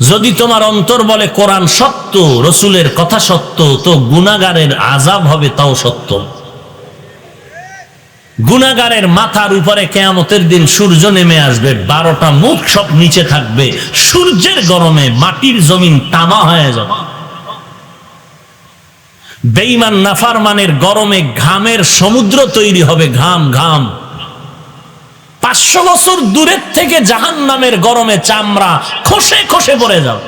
যদি তোমার অন্তর বলে কোরআন সত্য, রসুলের কথা সত্য, তো গুনাহগারের আযাব হবে তাও সত্য। গুনাহগারের মাথার উপরে কিয়ামতের দিন সূর্য নেমে আসবে, 12টা মুখ সব নিচে থাকবে, সূর্যের গরমে মাটির জমিন তামা হয়ে যাবে। বেঈমান নাফরমানের গরমে ঘামের সমুদ্র তৈরি হবে, ঘাম ঘাম। 500 বছর দূরের থেকে জাহান্নামের গরমে চামড়া খসে খসে পড়ে যাবে।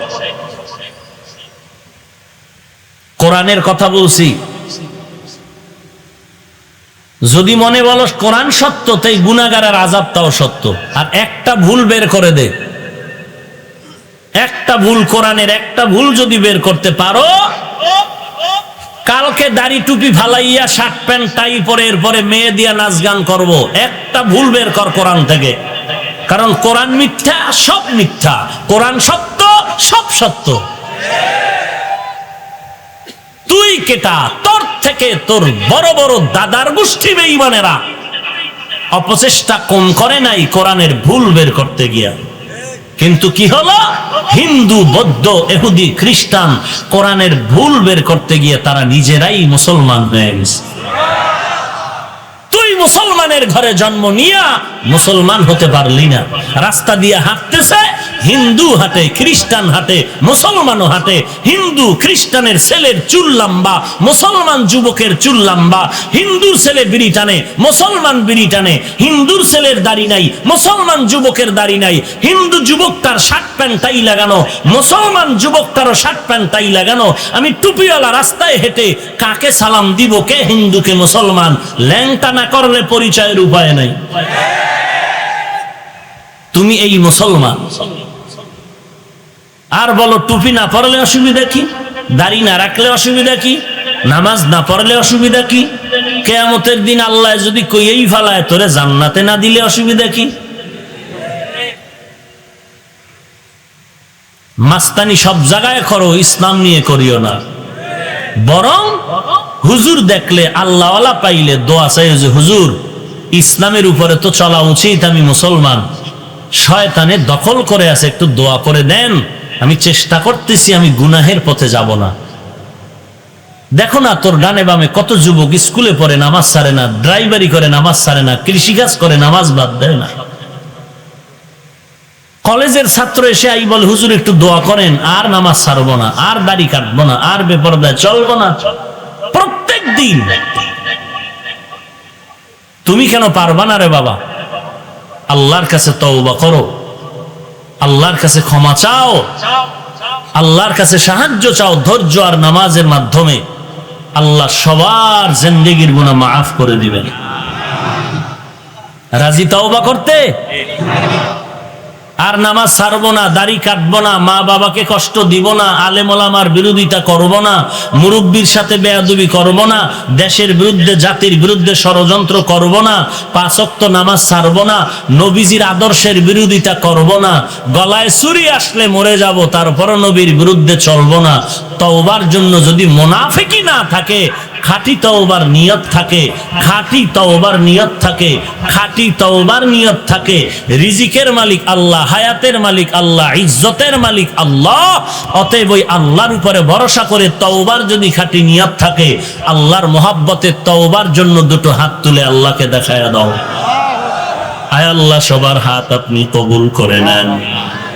কোরআনের কথা বলছি, যদি মনে বলো কোরআন সত্য, তাই গুনাহগারের আযাবটাও সত্য। আর একটা ভুল বের করে দে, একটা ভুল, কোরআনের একটা ভুল যদি বের করতে পারো, কালকে দাড়ি টুপি ফালাইয়া শার্ট প্যান্ট টাই পরে এরপরে মেয়ে দিয়া নাচ গান করবো। একটা ভুল বের কর কোরআন থেকে, কারণ কোরআন মিথ্যা, সব মিথ্যা, কোরআন সত্য, সব সত্য। তুই কেটা, তোর থেকে তোর বড় বড় দাদার গোষ্ঠী বেঈমানেরা অপচেষ্টা কম করে নাই কোরআনের ভুল বের করতে গিয়া। কিন্তু কি হলো, হিন্দু, বৌদ্ধ, ইহুদি, খ্রিস্টান কোরআনের ভুল বের করতে গিয়ে তারা নিজেরাই মুসলমান হয়ে গেছে। তুই মুসলমানের ঘরে জন্ম নিয়া মুসলমান হতে পারলি না। রাস্তা দিয়ে হাঁটতেছে, হিন্দু হাঁটে, খ্রিস্টান হাঁটে, মুসলমানও হাঁটে। হিন্দু খ্রিস্টানের ছেলের চুল লম্বা, মুসলমান যুবকের চুল লম্বা। হিন্দুর ছেলে বিড়ি টানে, মুসলমান বিড়ি টানে। হিন্দুর ছেলের দাড়ি নাই, মুসলমান যুবকের দাড়ি নাই। হিন্দু যুবকটার শার্ট প্যান্ট টাই লাগানো, মুসলমান যুবকটারও শার্ট প্যান্ট টাই লাগানো। আমি টুপিওয়ালা রাস্তায় হেঁটে কাকে সালাম দিব, কে হিন্দু কে মুসলমান? ল্যাংটা না করলে পরিচয়ের উপায় নাই। তুমি এই মুসলমান, আর বলো টুপি না পরলে অসুবিধা কি, দাড়ি না রাখলে অসুবিধা কি, নামাজ না পড়লে অসুবিধা কি? কিয়ামতের দিন আল্লাহ যদি কইয়েই ফেলায় তোরে জান্নাতে না দিলে অসুবিধা কি? মাস্তানি সব জায়গায় করো, ইসলাম নিয়ে করিও না। বরং হুজুর দেখলে, আল্লাহওয়ালা পাইলে দোয়া চাই যে হুজুর ইসলামের উপরে তো চলা উচিত, আমি মুসলমান, শয়তানে দখল করে আছে, একটু দোয়া করে দেন, আমি চেষ্টা করতেছি, আমি গুনাহের পথে যাব না। দেখো না তোর ডানে বামে কত যুবক স্কুলে পড়ে নামাজ ছাড়ে না, ড্রাইভারি করে নামাজ ছাড়ে না, কৃষিকাজ করে নামাজ বাদ দেয় না। কলেজের ছাত্র এসে আই বলে হুজুর একটু দোয়া করেন, আর নামাজ ছাড়বো না, আর দাড়ি কাটবো না, আর বেপরদায় চলবো না। প্রত্যেক দিন। তুমি কেন পারবা না রে বাবা? আল্লাহর কাছে তওবা করো, আল্লাহর কাছে ক্ষমা চাও, আল্লাহর কাছে সাহায্য চাও। ধৈর্য আর নামাজের মাধ্যমে আল্লাহ সবার জিন্দেগির গুনাহ মাফ করে দিবেন। রাজি তওবা করতে? আর নামাজ ছাড়বো না, দাড়ি কাটবো না, মা বাবাকে কষ্ট দিব না, আলেম ওলামার বিরোধিতা করব না, মুরব্বির সাথে বেয়াদবি করব না, দেশের বিরুদ্ধে জাতির বিরুদ্ধে ষড়যন্ত্র করব না, 5 ওয়াক্ত নামাজ ছাড়বো না, নবীজির আদর্শের বিরোধিতা করব না, গলায় ছুরি আসলে মরে যাব, তারপরও নবীর বিরুদ্ধে চলবো না। তওবার জন্য যদি মুনাফিকি না থাকে, খাঁটি তওবার নিয়ত থাকে, খাঁটি তওবার নিয়ত থাকে, খাঁটি তওবার নিয়ত থাকে, রিজিকের মালিক আল্লাহ, হায়াতের মালিক আল্লাহ, ইজ্জতের মালিক আল্লাহ। অতএব ওই আল্লাহর উপরে ভরসা করে তওবার যদি খাঁটি নিয়ত থাকে, আল্লাহর মহব্বতে তওবার জন্য দুটো হাত তুলে আল্লাহকে দেখায়া দাও। আয় আল্লাহ সবার হাত আপনি কবুল করে নেন,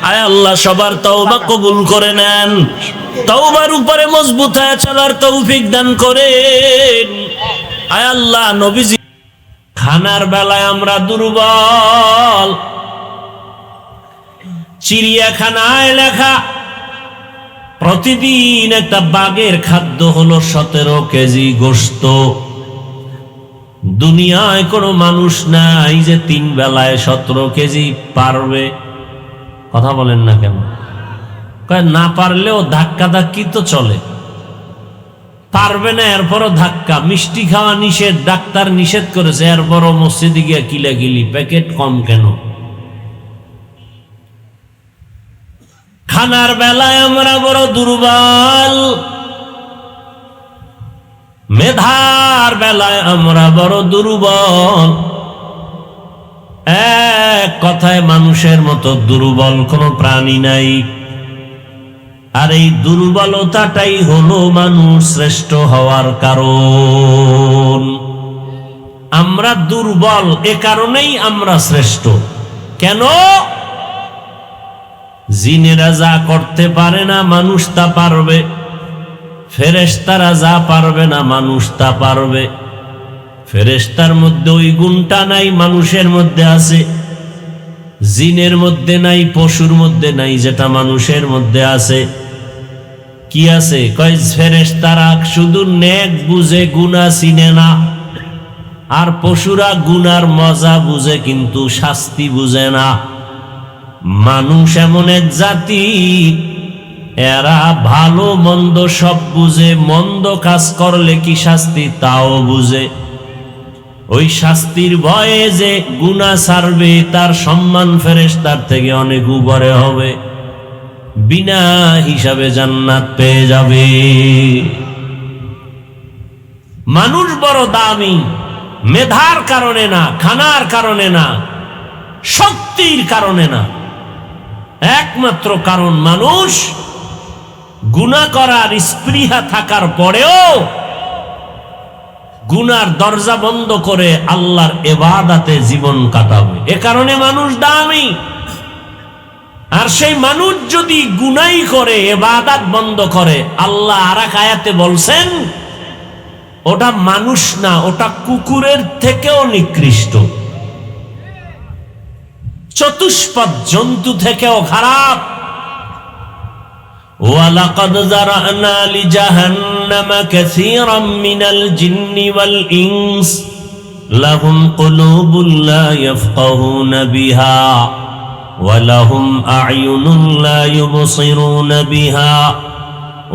আয় আল্লাহ সবার তওবা কবুল করে নেন। তওবার উপরে মজবুত হয়ে চলার তৌফিক দান করেন। আয় আল্লাহ নবীজি খানার বেলায় আমরা দুর্বল। চিড়িয়াখানায় লেখা প্রতিদিন একটা বাঘের খাদ্য হলো 17 কেজি গোশত। দুনিয়ায় কোনো মানুষ নাই যে 3 বেলায় 17 কেজি পারবে। কথা বলেন না কেন? না পারলেও ধাক্কা ধাক্কি তো চলে, পারবে না এরপরও ধাক্কা। মিষ্টি খাওয়া নিষেধ, ডাক্তার নিষেধ করেছে, এরপরও মসজিদে গিয়া কিলাকিলি, প্যাকেট কম কেন? খানার বেলায় আমরা বড় দুর্বল, মেধার বেলায় আমরা বড় দুর্বল। এক কথায় মানুষের মতো দুর্বল কোনো প্রাণী নাই। আর এই দুর্বলতাটাই হলো মানুষ শ্রেষ্ঠ হওয়ার কারণ। আমরা দুর্বল, এ কারণেই আমরা শ্রেষ্ঠ। কেন? জিনেরা যা করতে পারে না মানুষ তা পারবে, ফেরেশতারা যা পারবে না মানুষ তা পারবে। ফেরেশতার মধ্যে ওই গুণটা নাই, মানুষের মধ্যে আছে। জিনের মধ্যে নাই, পশুর মধ্যে নাই, যেটা মানুষের মধ্যে আছে। কি আছে? কয় ফেরেশতারা শুধু নেক বুঝে, গুনাহ চিনে না। আর পশুরা গুনার মজা বুঝে কিন্তু শাস্তি বুঝে না। মানুষ এমন এক জাতি, এরা ভালো মন্দ সব বুঝে, মন্দ কাজ করলে কি শাস্তি তাও বুঝে। ওই শাস্তির ভয়ে যে গুনাহ ছাড়বে তার সম্মান ফেরেশতার থেকে অনেক উপরে হবে, বিনা হিসাবে জান্নাত পেয়ে যাবে। মানুষ বড় দামি, মেধার কারণে না, খানার কারণে না, শক্তির কারণে না। একমাত্র কারণ মানুষ গুনাহ করার স্পৃহা থাকার পরেও গুনার দরজা বন্ধ করে আল্লাহর ইবাদতে জীবন কাটাবে। এ কারণে মানুষ দামি। আর সেই মানুষ যদি গুনাই করে, ইবাদত বন্ধ করে, আল্লাহ আরেক আয়াতে বলছেন ওটা মানুষ না, ওটা কুকুরের থেকেও নিকৃষ্ট, চতুষ্পদ জন্তু থেকেও খারাপ। ওয়ালাকাদ যারানা লিজাহান্নামা কাসীরাম মিনাল জিন্নি ওয়াল ইনস লাহুম কুলুবুন লা ইয়াফকাহুনা বিহা ওয়া লাহুম আ'য়ুনুন লা ইউবসিরুনা বিহা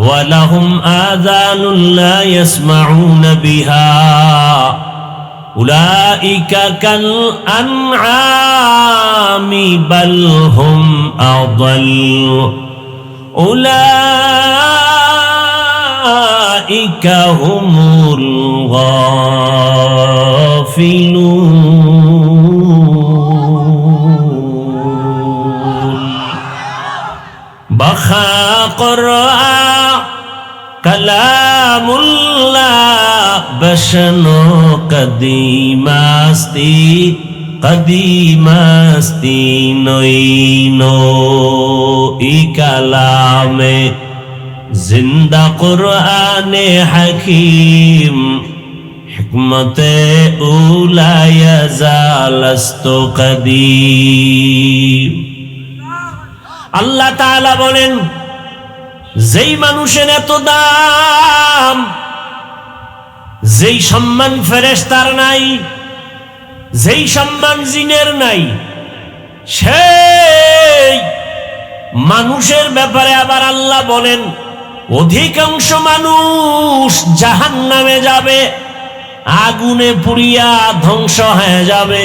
ওয়া লাহুম আযানুন লা ইয়াসমাউনা বিহা উলাইকা কাল আনআমি বাল হুম আদাল উলাইকা হুমুল গাফিলুন। বাখা কুরআন কালামুল্লাহ বশনো কদিমাস্তি কদিমাস্তি নইনো ই কালামে জিন্দা কুরআনে হাকিম হিকমতে উলায়া জালাস্তু কদিম। আল্লাহ তাআলা বলেন, যেই মানুষের এত দাম, যেই সম্মান ফেরেশতার নাই, যেই সম্মান জিনের নাই, সেই মানুষের ব্যাপারে আবার আল্লাহ বলেন অধিকাংশ মানুষ জাহান্নামে যাবে, আগুনে পুড়িয়া ধ্বংস হয়ে যাবে।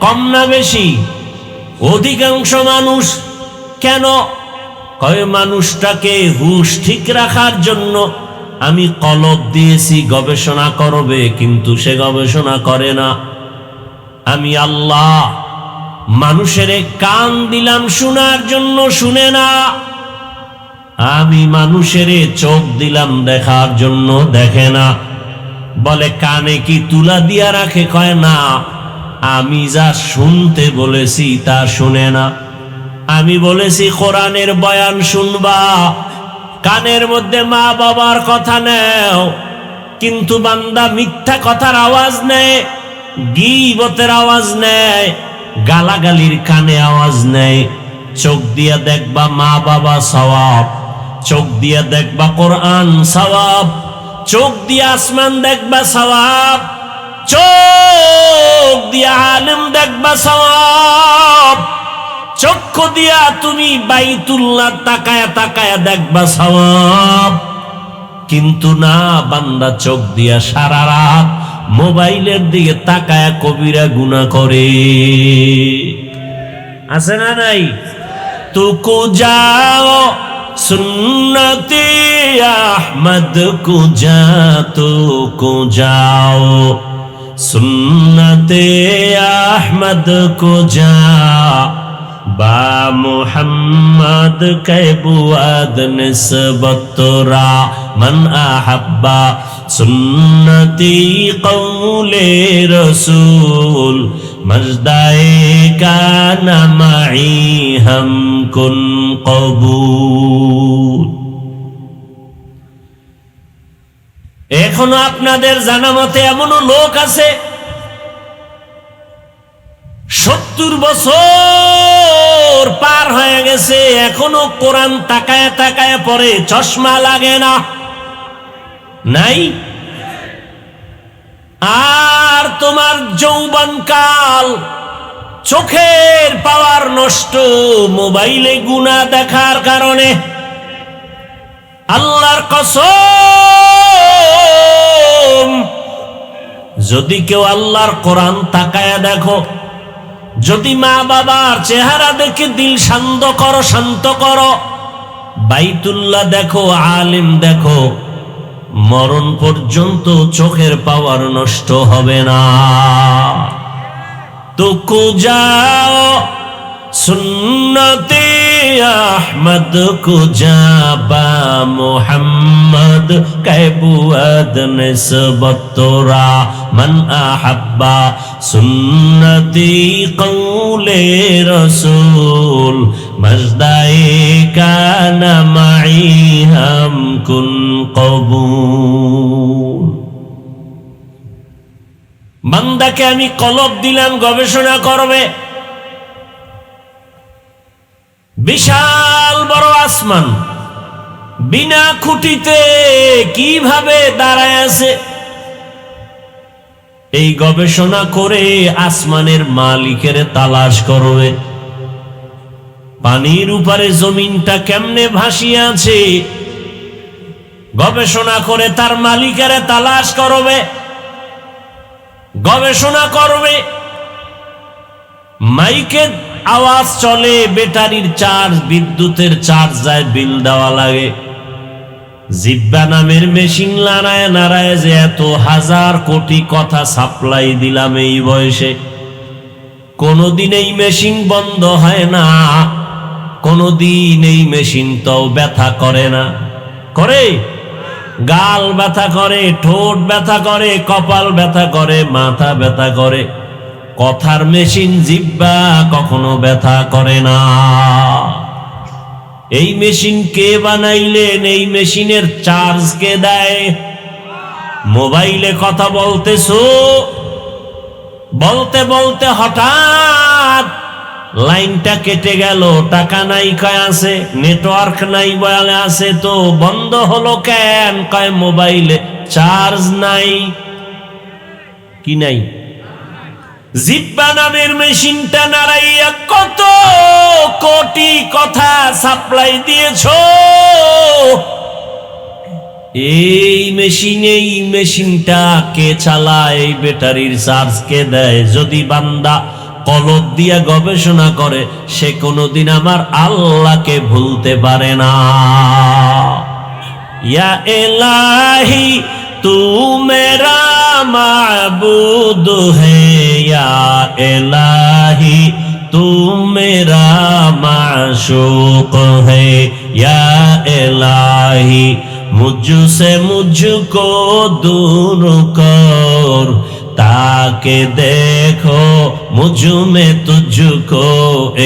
কম না বেশি? অধিকাংশ মানুষ। কেন? কয় মানুষটাকে হুঁশ ঠিক রাখার জন্য আমি কলব দিয়েছি গবেষণা করবে, কিন্তু সে গবেষণা করে না। আমি আল্লাহ মানুষের কান দিলাম শোনার জন্য, শুনে না। আমি মানুষের চোখ দিলাম দেখার জন্য, দেখে না। বলে কানে কি তুলা দিয়া রাখে? কয় না, আমি যা শুনতে বলেছি তা শুনে না। আমি বলেছি কোরআনের বয়ান শুনবা, কানের মধ্যে মা বাবার কথা নেও, কিন্তু বান্দা মিথ্যা কথার আওয়াজ নেয়, গীবতের আওয়াজ নেয়, গালাগালির কানে আওয়াজ নেয়। চোখ দিয়া দেখবা মা বাবা সওয়াব, চোখ দিয়া দেখবা কোরআন সওয়াব, চোখ দিয়া আসমান দেখবা সওয়াব, চোখ দিয়া আলেম দেখবা সওয়াব, চক্ষু দিয়া তুমি বাইতুল্লাহ তাকায়া তাকায়া দেখবা সওয়াব। কিন্তু না, বান্দা চোখ দিয়া সারা রাত মোবাইলের দিকে তাকায়া কবিরা গুনাহ করে। আছে না নাই? তুকু যাও সুন্নতে আহমদ কো যা, তুকু যাও সুন্নতে আহমদ কো যা, বা মুহাম্মদ কে বুয়াদ নিসবত তোরা মান আহাব্বা সুন্নতি কওলে রসূল মজদায়ে কানা মাই হাম কুন কবুল। এখনো আপনাদের জানা মতে এমনও লোক আছে 70 বছর পার হয়ে গেছে, এখনো কোরআন তাকায় তাকায় পড়ে, চশমা লাগে না, নাই? আর তোমার যৌবনকাল, চোখের পাওয়ার নষ্ট মোবাইলে গুনাহ দেখার কারণে। আল্লাহর কসম, যদি কেউ আল্লাহর কোরআন তাকায়া দেখো, যদি মা বাবার চেহারা দেখে দিল শান্ত করো, বাইতুল্লাহ দেখো, আলিম দেখো, মরণ পর্যন্ত চোখের পাওয়ার নষ্ট হবে না। তো যাও সুন্নতে আহমদ কো যাবা মুহাম্মদ কে বুয়াদ নিসবত তোরা মান আহাব্বা সুন্নতি কওলে রসূল মজদায়ে কানা মাই হাম কুন কবুল। বান্দাকে আমি কলব দিলাম, গবেষণা করবে। বিশাল বড় আসমান বিনা খুঁটিতে কিভাবে দাঁড়ায় আছে, এই গবেষণা করে আসমানের মালিকের তালাশ করবে। পানির উপরে জমিনটা কেমনে ভাসিয়ে আছে, গবেষণা করে তার মালিকের তালাশ করবে, গবেষণা করবে। মাইকে আওয়াজ চলে, ব্যাটারির চার্জ, বিদ্যুতের চার্জ যায়, বিল দেওয়া লাগে। জিব্বা নামের মেশিন নাড়ায় নাড়ায় যে এত হাজার কোটি কথা সাপ্লাই দিলাম এই বয়সে, কোনদিন এই মেশিন বন্ধ হয় না, কোনদিন এই মেশিন তো ব্যথা করে না। করে? গাল ব্যথা করে, ঠোঁট ব্যথা করে, কপাল ব্যথা করে, মাথা ব্যথা করে। কথার মেশিন জিব্বা কখনো ব্যথা করে না। এই মেশিন কে বানাইলেন? এই মেশিনের চার্জ কে দেয়? মোবাইলে কথা বলতেছো, বলতে বলতে হঠাৎ লাইনটা কেটে গেল, টাকা নাই কয় আছে, নেটওয়ার্ক নাই বলে আছে, তো বন্ধ হলো কেন? কয় মোবাইলে চার্জ নাই। কি নাই? জিব্বা নামের মেশিনটা নাড়াইয়া কত কোটি কথা সাপ্লাই দিয়েছো। এই মেশিনটা কে চালায়? এই ব্যাটারির চার্জ কে দেয়? যদি বান্দা কলব দিয়া গবেষণা করে, সে কোনোদিন আমার আল্লাহকে ভুলতে পারে না। ইয়া ইলাহি তু মেরা মাবুদ হে, ইয়া ইলাহি তু মেরা মাশুক হে, ইয়া ইলাহি মুঝসে মুঝকো दूर कर, ताके देखो मुझ में तुझको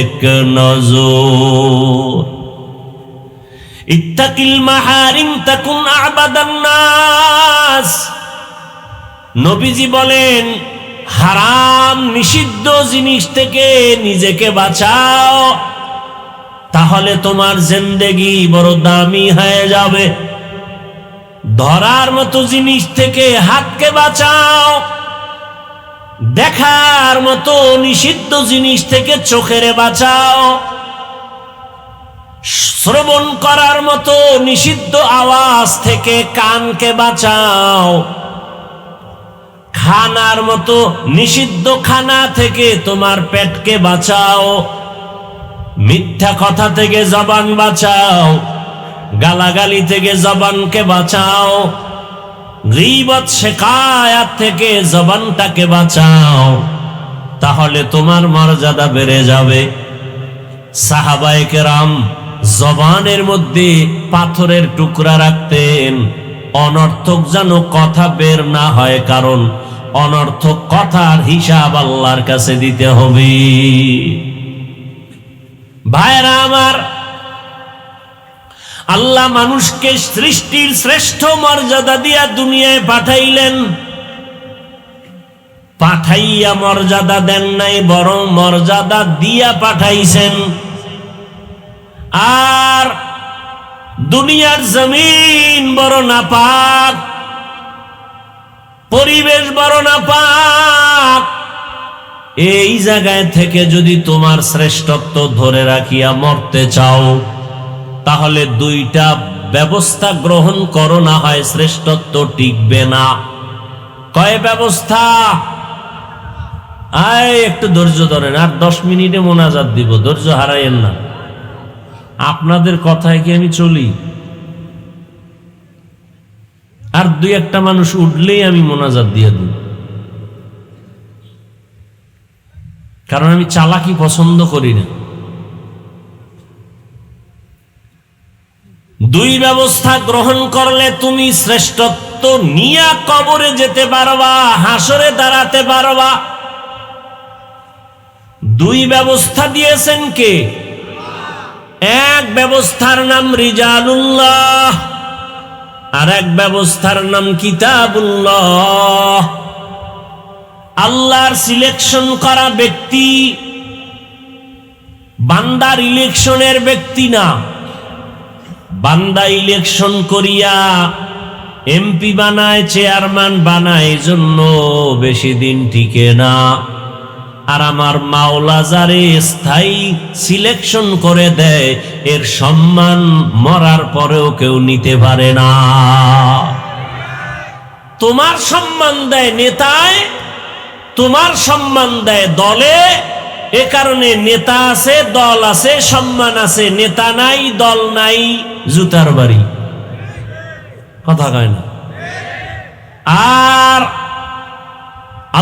एक नजर। इत्तकिल महारिम तकुन आबादान नास। নবীজি বলেন, হারাম নিষিদ্ধ জিনিস থেকে নিজেকে বাঁচাও, তাহলে তোমার জিন্দেগি বড় দামি হয়ে যাবে। ধরার মতো জিনিস থেকে হাতকে বাঁচাও, দেখার মতো নিষিদ্ধ জিনিস থেকে চোখের বাঁচাও, শ্রবণ করার মতো নিষিদ্ধ আওয়াজ থেকে কানকে বাঁচাও, খানার মতো নিষিদ্ধ খানা থেকে তোমার পেটকে বাঁচাও, মিথ্যা কথা থেকে জবান বাঁচাও, গালাগালি থেকে জবানকে বাঁচাও, গীবত শিকায়াত থেকে জবানটাকে বাঁচাও, তাহলে তোমার মর্যাদা বেড়ে যাবে। সাহাবায়ে কেরাম জবানের মধ্যে পাথরের টুকরা রাখতেন, অনর্থক যেন কথা বের না হয়, কারণ অনর্থক কথার হিসাব আল্লাহর কাছে দিতে হবে। ভাইরা আমার, আল্লাহ মানুষকে সৃষ্টির শ্রেষ্ঠ মর্যাদা দিয়া দুনিয়ায় পাঠাইলেন। পাঠাইয়া মর্যাদা দেন নাই, বরং মর্যাদা দিয়া পাঠাইছেন। আর দুনিয়ার জমিন বড় নাপাক, পরিবেশ বড় নাপাক। এই জায়গায় থেকে যদি তোমার শ্রেষ্ঠত্ব ধরে রাখিয়া মরতে চাও, তাহলে দুইটা ব্যবস্থা গ্রহণ করো, না হয় শ্রেষ্ঠত্ব টিকবে না। কয় ব্যবস্থা? একটু ধৈর্য ধরেন, আর 10 মিনিটে মোনাজাত দিব, ধৈর্য হারাইয়েন না। আপনাদের কথায় কি আমি চলি? আর 2-1টা মানুষ উঠলেই আমি মোনাজাত দিয়ে দিই, কারণ আমি চালাকি পছন্দ করি না। 2 ব্যবস্থা গ্রহণ করলে তুমি শ্রেষ্ঠত্ব নিয়ে কবরে যেতে পারবা, হাসরে দাঁড়াতে পারবা। 2 ব্যবস্থা দিয়েছেন কে? এক ব্যবস্থার নাম রিজালুল্লাহ, আর এক ব্যবস্থার নাম কিতাবুল্লাহ। আল্লাহর সিলেকশন করা ব্যক্তি, বান্দার ইলেকশনের ব্যক্তি না। বান্দা ইলেকশন করিয়া এমপি বানায়, চেয়ারম্যান বানায়, এজন্য বেশি দিন টিকে না। আর আমার মাওলা যারে স্থায়ী সিলেকশন করে দেয়, এর সম্মান মরার পরেও কেউ নিতে পারে না। তোমার সম্মান দেয় নেতায়, তোমার সম্মান দেয় দলে। এ কারণে নেতা আছে, দল আছে, সম্মান আছে। নেতা নাই, দল নাই, জুতার বাড়ি। কথা কয় না? আর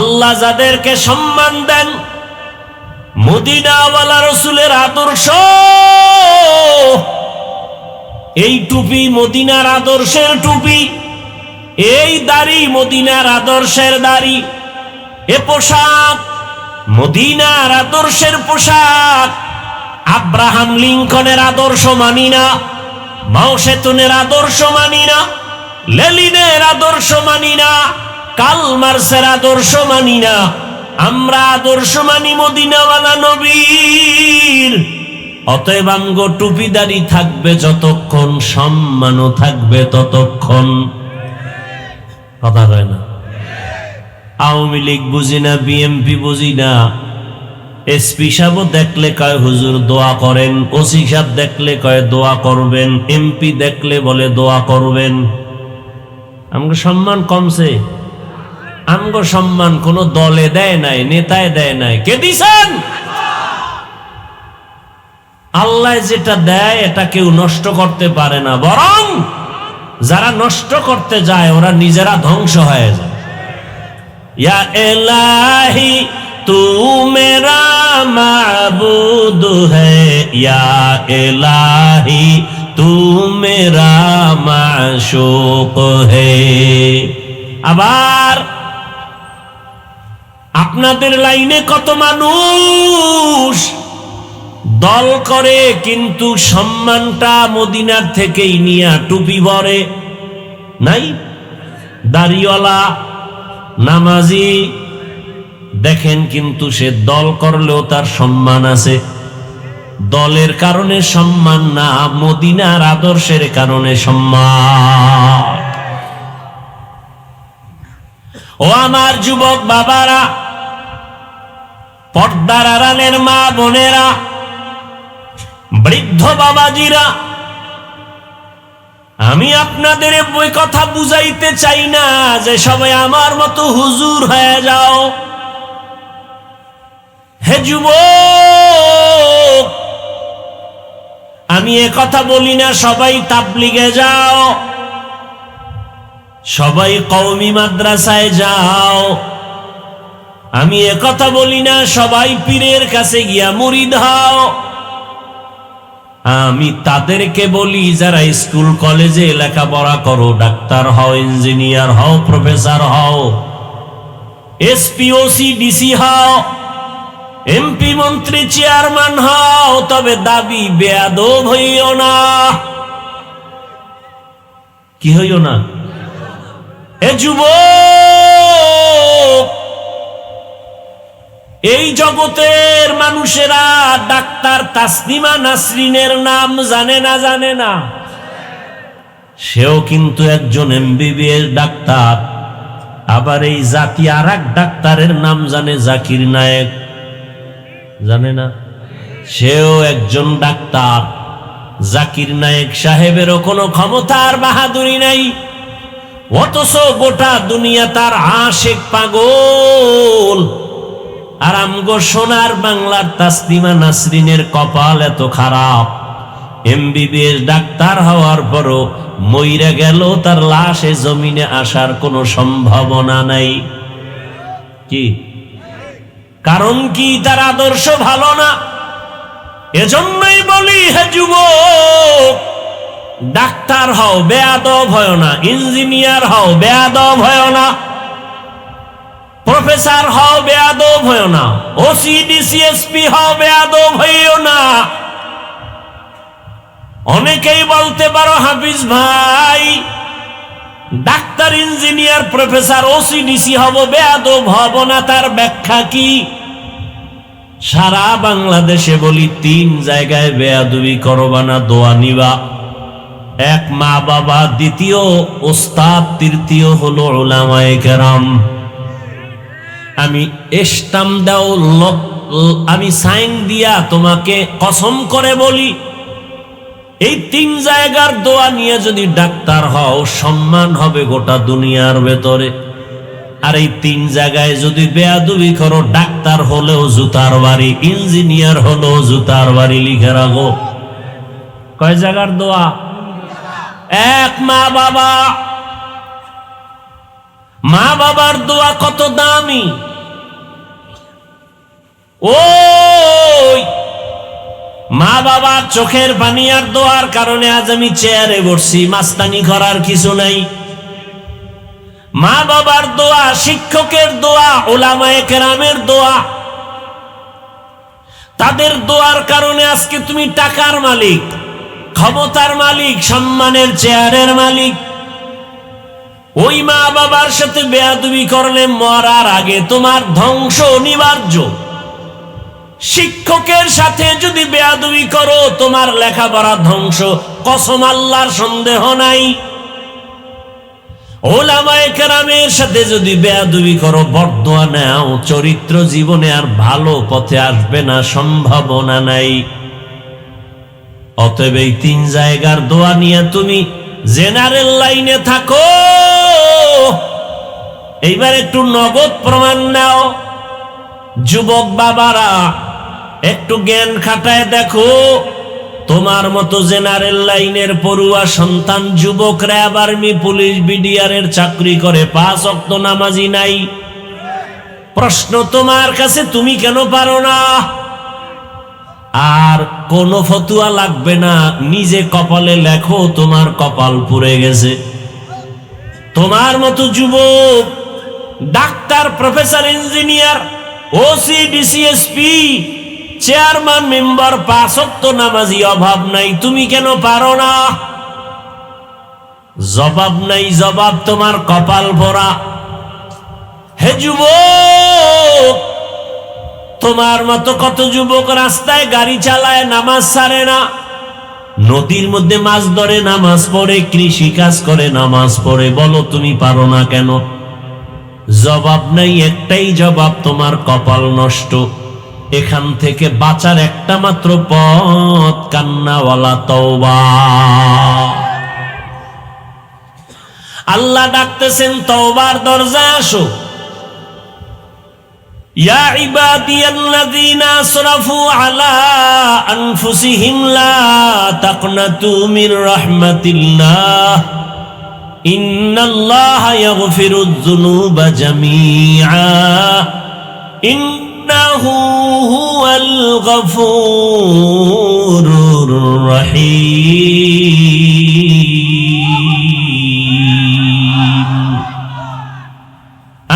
আল্লাহ যাদেরকে সম্মান দেন, মদিনাওয়ালা রসুলের আদর্শ, এই টুপি মদিনার আদর্শের টুপি, এই দাড়ি মদিনার আদর্শের দাড়ি, এ পোশাক মদিনার আদর্শের পোশাক। আব্রাহাম লিঙ্কনের আদর্শ মানি না, মাও সেতুনের আদর্শ মানি না, লেনিনের আদর্শ মানি না, কার্ল মার্ক্সের আদর্শ মানি না। আমরা আদর্শ মানি মদিনাওয়ালা নবীর। অতএব আমগো টুপিদারি থাকবে যতক্ষণ, সম্মানও থাকবে ততক্ষণ। কথা হয় না? আওয়ামী লীগ বুঝি না, বিএমপি বুঝি না, এসপি সাহেব দেখলে কয় হুজুর দোয়া করেন, ওসি সাহেব দেখলে কয় দোয়া করবেন, এমপি দেখলে বলে দোয়া করবেন। আমগো সম্মান কমছে? আমগো সম্মান কোন দলে দেয় নাই, নেতায় দেয় নাই। কে দিছেন? আল্লাহ যেটা দেয় এটা কেউ নষ্ট করতে পারে না, বরং যারা নষ্ট করতে যায় ওরা নিজেরা ধ্বংস হয়ে যায়। ইয়া ইলাহি তু মেরা মাবুদ হ্যায়, ইয়া ইলাহি তু মেরা মাশূক হ্যায়। আবার আপনাদের লাইনে কত মানুষ দল করে, কিন্তু সম্মানটা মদিনার থেকেই নিয়া টুপি পরে নাই। দাড়িওয়ালা নামাজি দেখেন, কিন্তু সে দল করলেও তার সম্মান আছে। দলের কারণে সম্মান না, মদিনার আদর্শের কারণে সম্মান। ও আমার যুবক বাবারা, পর্দার আড়ালের মা বোনেরা, বৃদ্ধ বাবাজিরা, আমি আপনাদের ওই কথা বুঝাইতে চাই না যে সবাই আমার মতো হুজুর হয়ে যাও। হে যুবক, আমি এ কথা বলি না সবাই তাবলিগে যাও, সবাই কওমি মাদ্রাসায় যাও। আমি এ কথা বলি না সবাই পীরের কাছে গিয়া মুরিদ হও। আমি তাদেরকে বলি যারা স্কুল কলেজে লেখাপড়া করো, ডাক্তার হও, ইঞ্জিনিয়ার হও, প্রফেসর হও, এসপি, ওসি, ডিসি হও, এমপি, মন্ত্রী, চেয়ারম্যান হও, তবে দাবি বেয়াদব হইও না। কি হইও না? এ যুবক, এই জগতের মানুষেরা ডাক্তার তাসলিমা নাসরিনের নাম জানে না? জানে না? সেও কিন্তু একজন এমবিবিএস ডাক্তার। আবার এই জাতি আর এক ডাক্তারের নাম জানে, জাকির নায়েক। জানে না? সেও একজন ডাক্তার। জাকির নায়েক সাহেবেরও কোনো ক্ষমতা আর বাহাদুরি নাই, অথচ গোটা দুনিয়া তার আশেক, পাগল। আর আমগো সোনার বাংলার তাসলিমা নাসরিনের কপাল এত খারাপ, এমবিবিএস ডাক্তার হওয়ার পরও মইরা গেল, তার লাশে জমিনে আসার কোনো সম্ভাবনা নাই। কি কারণ? কি তার আদর্শ ভালো না? এজন্যই বলি, হে যুবক, ডাক্তার হও, বেয়াদব হয় না। ইঞ্জিনিয়ার হও, বেয়াদব হয় না। প্রফেসর হও, বেয়াদব হয় না। ওসি, ডিসি, এসপি হও, বেয়াদব হইও না। অনেকেই বলতে পারো, হাফিজ ভাই, doctor, engineer, professor, OC, DC হব, বেয়াদব হব না। তার ব্যাখ্যা কি? সারা বাংলাদেশে বলি, 3 জায়গায় বেয়াদবি করবা না, দোয়া নিবা। এক, মা বাবা; দ্বিতীয়, ওস্তাদ; তৃতীয় হলো উলামায়ে কেরাম। আমি স্টাম্প দাও, আমি সাইন দিয়া তোমাকে কসম করে বলি, এই 3 জায়গার দোয়া নিয়ে যদি ডাক্তার হও, সম্মান হবে গোটা দুনিয়ার ভেতরে। আর এই 3 জায়গায় যদি বেয়াদবি করো, ডাক্তার হলেও জুতার বাড়ি, ইঞ্জিনিয়ার হলেও জুতার বাড়ি। লিখে রাখো। কয় জায়গার দোয়া? এক, মা বাবা। মা বাবার দোয়া কত দামি! ওই মা বাবার চোখের পানি আর দোয়ার কারণে আজ আমি চেয়ারে বসছি, মাস্তানি করার কিছু নাই। মা বাবার দোয়া, শিক্ষকের দোয়া, উলামায়ে কেরামের দোয়া, তাদের দোয়ার কারণে আজকে তুমি টাকার মালিক, ক্ষমতার মালিক, সম্মানের চেয়ারের মালিক। ওই মা বাবার সাথে বেয়াদবি করলে মরার আগে তোমার ধ্বংস অনিবার্য। শিক্ষকের সাথে যদি বেয়াদবি করো, তোমার লেখাপড়া ধ্বংস, কসম আল্লাহর, সন্দেহ নাই। উলামায়ে কেরামের সাথে যদি বেয়াদবি করো, বরদোয়া নাও, চরিত্র জীবনে আর ভালো পথে আসবে না, সম্ভাবনা নাই। অতএব এই 3 জায়গার দোয়া নিয়ে তুমি জেনারেল লাইনে থাকো। এইবার একটু নগদ প্রমাণ নাও। যুবক বাবারা, একটু জ্ঞান খাটায় দেখো, তোমার মতো জেনারেল লাইনের পড়ুয়া সন্তান যুবকরা আবার আর্মি, পুলিশ, বিডিআর এর চাকরি করে, 5 ওয়াক্ত নামাজি নাই। প্রশ্ন তোমার কাছে, তুমি কেন পারো না? আর কোনো ফতুয়া লাগবে না, নিজে কপালে লেখো, তোমার কপাল পুড়ে গেছে। তোমার মতো যুবক doctor, professor, engineer, OC, DC, SP, chairman, member, 5 ওয়াক্ত নামাজি, অভাব নাই। তুমি কেন পারো না? জবাব নাই, জবাব তোমার কপাল ভরা। হে যুবক, তোমার মতো কত যুবক রাস্তায় গাড়ি চালায়, নামাজ ছাড়ে না, নদীর মধ্যে মাছ ধরে, নামাজ পড়ে, কৃষি কাজ করে, নামাজ পড়ে। বলো তুমি পারো না কেন? জবাব নাই, একটাই জবাব, তোমার কপাল নষ্ট। এখান থেকে বাঁচার একটা মাত্র পথ, কান্নাওয়ালা তওবা। আল্লাহ ডাকতেছেন, তওবার দরজায় আসো। ইয়া ইবাদিয়াল্লাযীনা আসরাফু আলা আনফুসিহিম লা তাকনাতু মির রাহমাতিল্লাহ ইন্নাল্লাহা ইয়াগফিরুয যুনুবা জামিআ ইন্নাহু হুয়াল গফুরুর রহিম।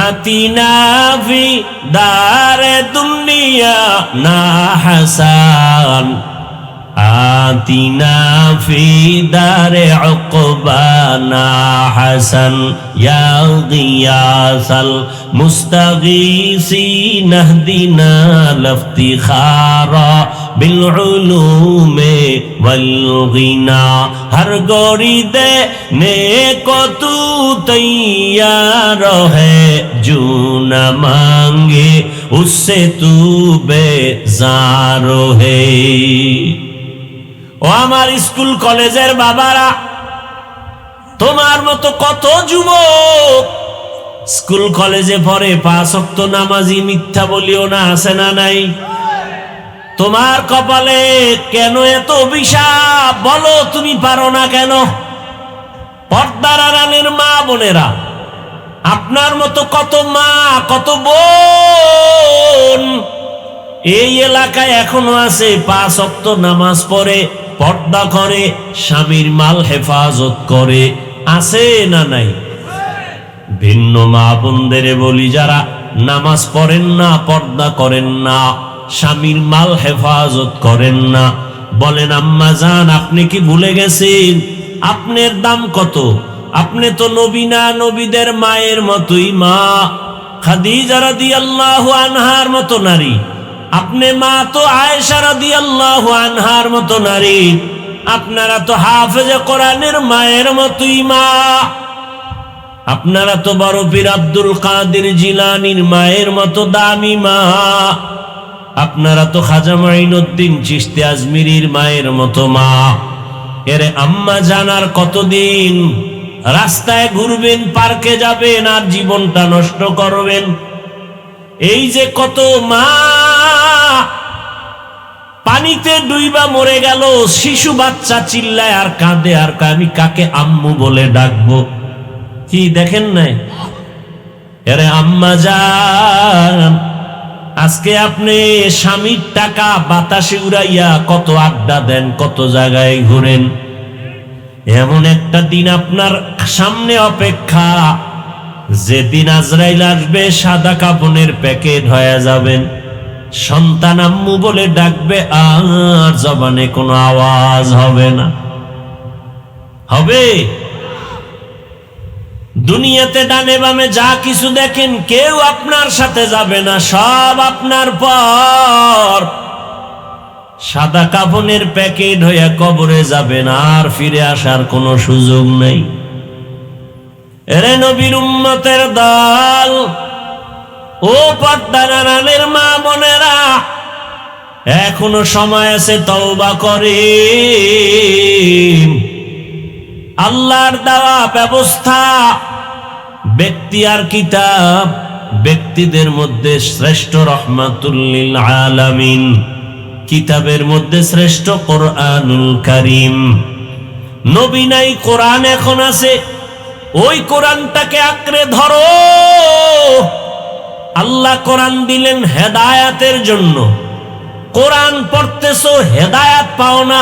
আতিনা ফি দারে দুনিয়া না হাসান, আতিনা ফি দারে উকবানা হাসান, ইয়া গিয়াসাল মুস্তাগীসিন ইহদিনা লিফতিখারা বিল উলুমে ওয়াল গিনা। হর গড়ি দে নেको तू तैयार है, जो न मांगे उससे तू बेजार है। ও আমার স্কুল কলেজের বাবারা, তোমার মতো কত যুবক স্কুল কলেজে পড়ে, 5 ওয়াক্ত নামাজি, মিথ্যা বলিও না, আছে না নাই? তোমার কপালে কেন এত অভিশাপ? বলো তুমি পারো না কেন? পর্দার আড়ালের মা বোনেরা, আপনার মতো কত মা, কত বোন এই এলাকায় এখনো আছে, 5 ওয়াক্ত নামাজ পড়ে, পর্দা করে, স্বামীর মাল হেফাজত করে, আছে না নাই? ভিন্ন মা বোনদের বলি, যারা নামাজ পড়েন না, পর্দা করেন না, স্বামীর মাল হেফাজত করেন না, বলেন আম্মা জান, আপনি কি ভুলে গেছেন আপনার দাম কত? আপনি তো নবী না, নবীদের মায়ের মতোই মা, খাদিজা রাদিয়াল্লাহু আনহার মতো নারী। আপনি মা তো আয়েশা রাদিয়াল্লাহু আনহার মতো নারী। আপনারা তো হাফেজে কোরআনের মায়ের মতোই মা। আপনারা তো বড় পীর আব্দুল কাদের জিলানীর মায়ের মতো দামি মা। আপনারা তো খাজা মাইনুদ্দিন চিশতি আজমিরির মায়ের মতো মা। এরে আম্মা জানার কতদিন রাস্তায় ঘুরবেন, পার্কে যাবেন আর জীবনটা নষ্ট করবেন? এই যে কত মা পানিতে ডুইবা মরে গেল, শিশু বাচ্চা চিল্লায় আর কাঁদে, আর আমি কাকে আম্মু বলে ডাকবো? কি দেখেন নাই? এরে আম্মা জান, আজকে আপনি স্বামীর টাকা বাতাসে উড়াইয়া কত আড্ডা দেন, কত জায়গায় ঘুরেন। এমন একটা দিন আপনার সামনে অপেক্ষা, যেদিন আজরাইল আসবে সাদা কাফনের প্যাকেট হয়ে যাবেন, সন্তান আম্মু বলে ডাকবে, আর জবানে কোনো আওয়াজ হবে না। হবে? দুনিয়াতে ডানে বামে যা কিছু দেখেন, কেউ আপনার সাথে যাবে না, সব আপনার পর। সাদা কাফনের প্যাকেট হইয়া কবরে যাবেন, আর ফিরে আসার কোনো সুযোগ নেই। এরে নবীর উম্মতের দল, ও পর্দার আড়ালের মা বোনেরা, এখনো সময় আছে, তওবা করেন। আল্লাহর দেওয়া ব্যবস্থা, ব্যক্তি আর কিতাব, ব্যক্তিদের মধ্যে শ্রেষ্ঠ রহমাতুল লিল আলামিন, কিতাবের মধ্যে শ্রেষ্ঠ কোরআনুল কারীম। নবী নাই, কোরআন এখন আছে, ওই কোরআনটাকে আঁকড়ে ধরো। আল্লাহ কোরআন দিলেন হেদায়াতের জন্য। কোরআন পড়তেছো, হেদায়াত পাও না,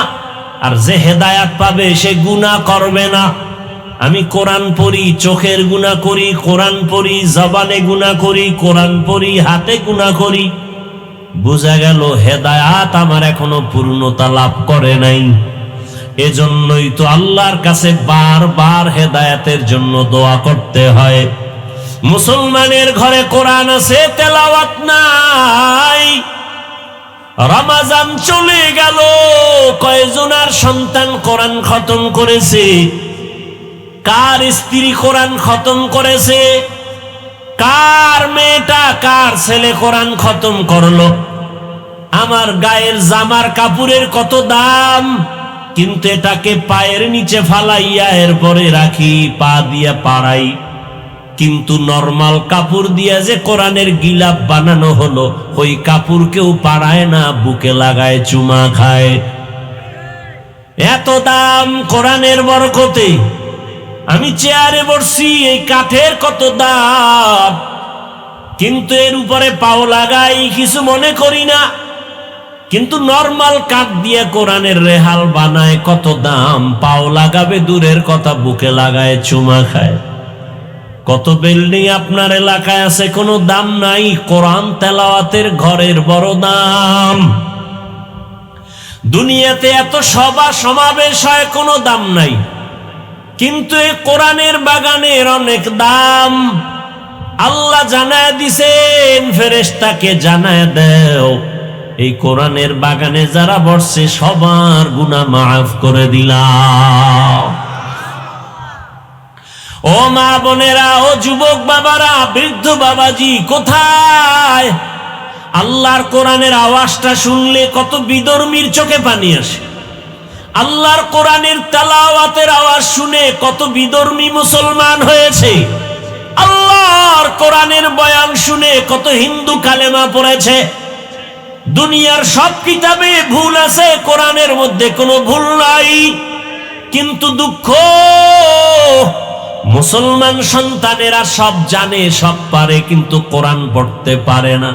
আর যে হেদায়াত পাবে সে গুনাহ করবে না। আমি কোরআন পড়ি, চোখের গুনাহ করি, কোরআন পড়ি, জবানে গুনাহ করি, কোরআন পড়ি, হাতে গুনাহ করি, বোঝা গেল হেদায়াত আমার এখনো পূর্ণতা লাভ করে নাই। এজন্যই তো আল্লাহর কাছে বারবার হেদায়াতের জন্য দোয়া করতে হয়। মুসলমানের ঘরে কোরআন আছে, তেলাওয়াত নাই। রমজান চলে গেল, কয়জনার সন্তান কোরআন খতম করেছে? কার স্ত্রী কোরআন খতম করেছে? কার মেয়েটা, কার ছেলে কোরআন খতম করলো? আমার গায়ের জামার কাপড়ের কত দাম, কিন্তু এটাকে পায়ের নিচে ফালাইয়া এরপরে রাখি, পা দিয়া পাড়াই। কিন্তু নরমাল কাপড় দিয়া যে কোরআনের গিলাপ বানানো হলো, ওই কাপড় কেউ পাড়ায় না, বুকে লাগায়, চুমা খায়। এত দাম কোরআনের বরকতে। আমি চেয়ারে বসছি, এই কাঠের কত দাম, কিন্তু এর উপরে পাও লাগাই, কিছু মনে করি না। কিন্তু নরমাল কাঠ দিয়ে কোরআনের রেহাল বানায়, কত দাম। পাও লাগাবে দূরের কথা, বুকে লাগায় চুমা খায়। কত বিল্ডিং আপনার এলাকায় আছে, কোনো দাম নাই। কোরআন তেলাওয়াতের ঘরের বড় দাম। দুনিয়াতে এত সভা সমাবেশ হয়, কোনো দাম নাই, কিন্তু এই কোরআনের বাগানের অনেক দাম। আল্লাহ জানায় দিছেন, ফেরেশতাকে জানায় দেও এই কোরআনের বাগানে যারা বসছে সবার গুনাহ মাফ করে দিলাম। ও মা বোনেরা, ও যুবক বাবারা, বৃদ্ধ বাবাজি, কোথায়? আল্লাহর কোরআনের আওয়াজটা শুনলে কত বিধর্মীর চোখে পানি আসে। আল্লাহর কোরআনের তেলাওয়াতের আওয়াজ শুনে কত বিধর্মী মুসলমান হয়েছে। আল্লাহর কোরআনের বয়ান শুনে কত হিন্দু কালেমা পড়েছে। দুনিয়ার সব কিতাবে ভুল আছে, কোরআনের মধ্যে কোনো ভুল নাই। কিন্তু দুঃখ, মুসলমান সন্তানেরা সব জানে, সব পারে, কিন্তু কোরআন পড়তে পারে না।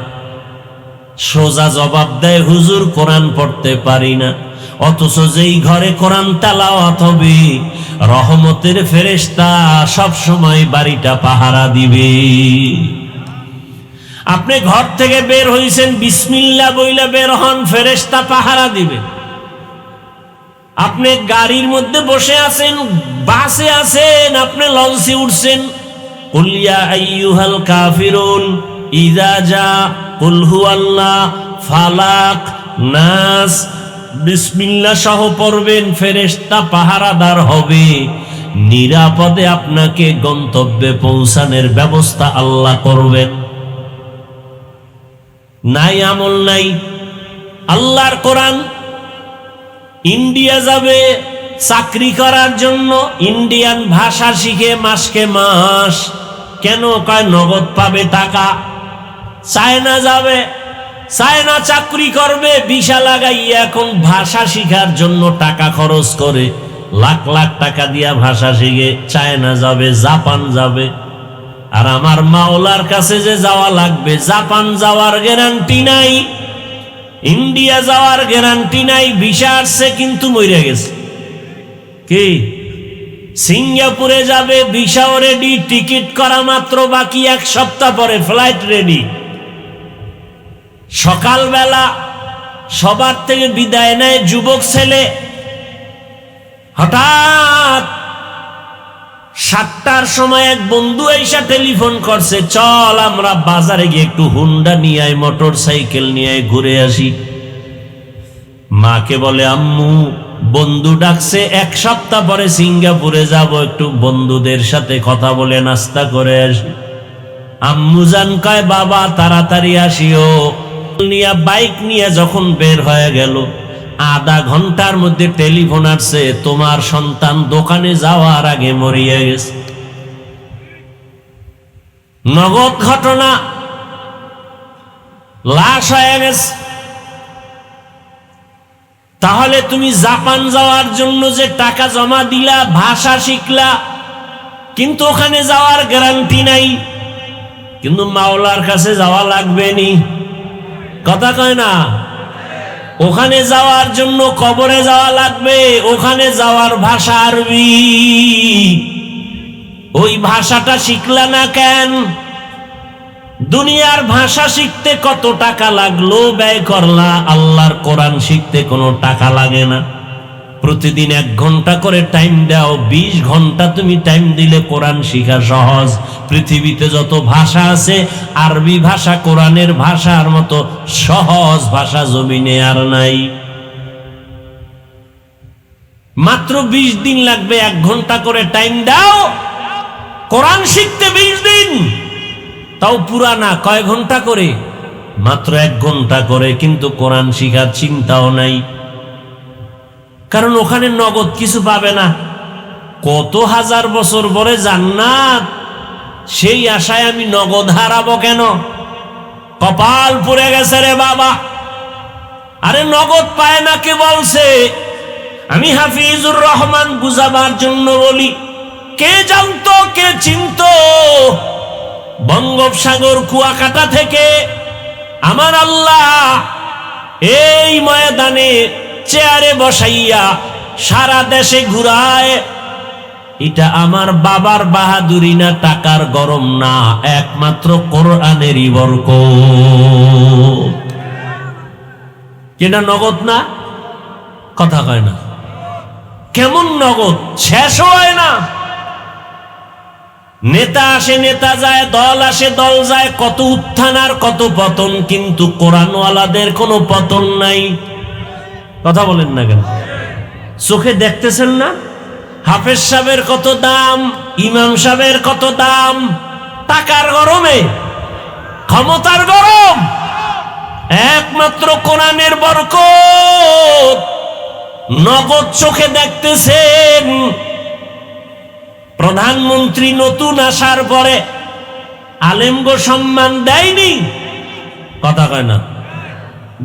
সোজা জবাব দেয়, হুজুর কোরআন পড়তে পারি না। অথচ যেই ঘরে কোরআন তেলাওয়াত হবে, রহমতের ফেরেশতা সব সময় বাড়িটা পাহারা দিবে। আপনি ঘর থেকে বের হইছেন, বিসমিল্লাহ বইলা বের হন, ফেরেশতা পাহারা দিবে। আপনি গাড়ির মধ্যে বসে আছেন, বাসে আছেন, আপনি লঞ্চে উঠছেন, কুল ইয়া আইয়ুহাল কাফিরুন ইযা জা কুল হুয়াল্লাহ ফালাক নাস, বিসমিল্লাহ সহ পড়বেন, ফেরেশতা পাহারাদার হবে। নিরাপদে আপনাকে গন্তব্যে পৌঁছানোর ব্যবস্থা আল্লাহ করবেন। নাই আমল নাই। আল্লাহর কোরআন ইন্ডিয়া যাবে চাকরি করার জন্য, ইন্ডিয়ান ভাষা শিখে মাসকে মাস, কেন? কয় নগদ পাবে টাকা। চায়না যাবে, চায়না চাকরি করবে, ভিসা লাগাইয়া এখন ভাষা শিখার জন্য টাকা খরচ করে, লাখ লাখ টাকা দিয়া ভাষা শিখে চায়না যাবে, জাপান যাবে। আর আমার মাওলার কাছে যে যাওয়া লাগবে, জাপান যাওয়ার গ্যারান্টি নাই, ইন্ডিয়া যাওয়ার গ্যারান্টি নাই। ভিসা আসছে কিন্তু মরে গেছে। কি? সিঙ্গাপুরে যাবে, ভিসাও রেডি, টিকিট করা মাত্র বাকি, 1 সপ্তাহ পরে ফ্লাইট রেডি। সকালবেলা সবার থেকে বিদায় নেয় যুবক ছেলে, হঠাৎ 7টার সময় এক বন্ধু এসে টেলিফোন করছে, চল আমরা বাজারে গিয়ে একটু হুন্ডা নিয়ে আই, মোটর সাইকেল নিয়ে আই, ঘুরে আসি। মাকে বলে, আম্মু বন্ধু ডাকছে, 1 সপ্তাহ পরে সিঙ্গাপুরে যাব, একটু বন্ধুদের সাথে কথা বলে নাস্তা করে আসি। আম্মু জান কয়, বাবা তাড়াতাড়ি আসিও। নিয়ে বাইক নিয়ে যখন বের হয়ে গেল, আধা ঘন্টার মধ্যে টেলিফোন আসছে, তোমার সন্তান দোকানে যাওয়ার আগে মরিয়া গেছে। নগদ ঘটনা, লাশ হয়ে গেছে। তাহলে তুমি জাপান যাওয়ার জন্য যে টাকা জমা দিলা, ভাষা শিখলা, কিন্তু ওখানে যাওয়ার গ্যারান্টি নাই। কিন্তু মাওলার কাছে যাওয়া লাগবে নি, কথা কয় না? ওখানে যাওয়ার জন্য কবরে যাওয়া লাগবে, ওখানে যাওয়ার ভাষা আরবি। ওই ভাষাটা শিখলা না কেন? দুনিয়ার ভাষা শিখতে কত টাকা লাগলো, ব্যয় করলা। আল্লাহর কোরআন শিখতে কোনো টাকা লাগে না। প্রতিদিন 1 ঘন্টা করে টাইম দাও, 20 ঘন্টা তুমি টাইম দিলে কোরআন শিখা সহজ। পৃথিবীতে যত ভাষা আছে, আরবি ভাষা কোরআনের ভাষার মতো সহজ ভাষা জমিনে আর নাই। মাত্র 20 দিন লাগবে, 1 ঘন্টা করে টাইম দাও, কোরআন শিখতে 20 দিন। তাও পুরানা, কয় ঘন্টা করে? মাত্র 1 ঘন্টা করে, কিন্তু কোরআন শিখার চিন্তাও নাই। কারণ ওখানে নগদ কিছু পাবে না। কত হাজার বছর পরে জান্নাত, সেই আশায় আমি নগদ হারাবো কেন? কপাল পুড়ে গেছে রে বাবা। আরে নগদ পায় না কে বলছে? আমি হাফিজুর রহমান বুঝাবার জন্য বলি। কে জানতো, কে চিনতো? বঙ্গোপসাগর কুয়াকাটা থেকে আমার আল্লাহ এই ময়দানে চেয়ারে বসাইয়া সারা দেশে ঘুরায়। এটা আমার বাবার বাহাদুরি না, টাকার গরম না, একমাত্র কোরআনেরই বরকত। এটা নগদ না? কথা কয় না। কেমন নগদ? শেষও হয় না। নেতা আসে নেতা যায়, দল আসে দল যায়, কত উত্থান আর কত পতন, কিন্তু কোরআনওয়ালাদের কোনো পতন নাই। কথা বলেন না কেন? চোখে দেখতেছেন না? হাফেজ সাহেবের কত দাম, ইমাম সাহেবের কত দাম, টাকার গরমে, ক্ষমতার গরম, একমাত্র কোরআনের বরকত নগদ চোখে দেখতেছেন। প্রধানমন্ত্রী নতুন আসার পরে আলেমগো সম্মান দেয়নি? কথা কয় না?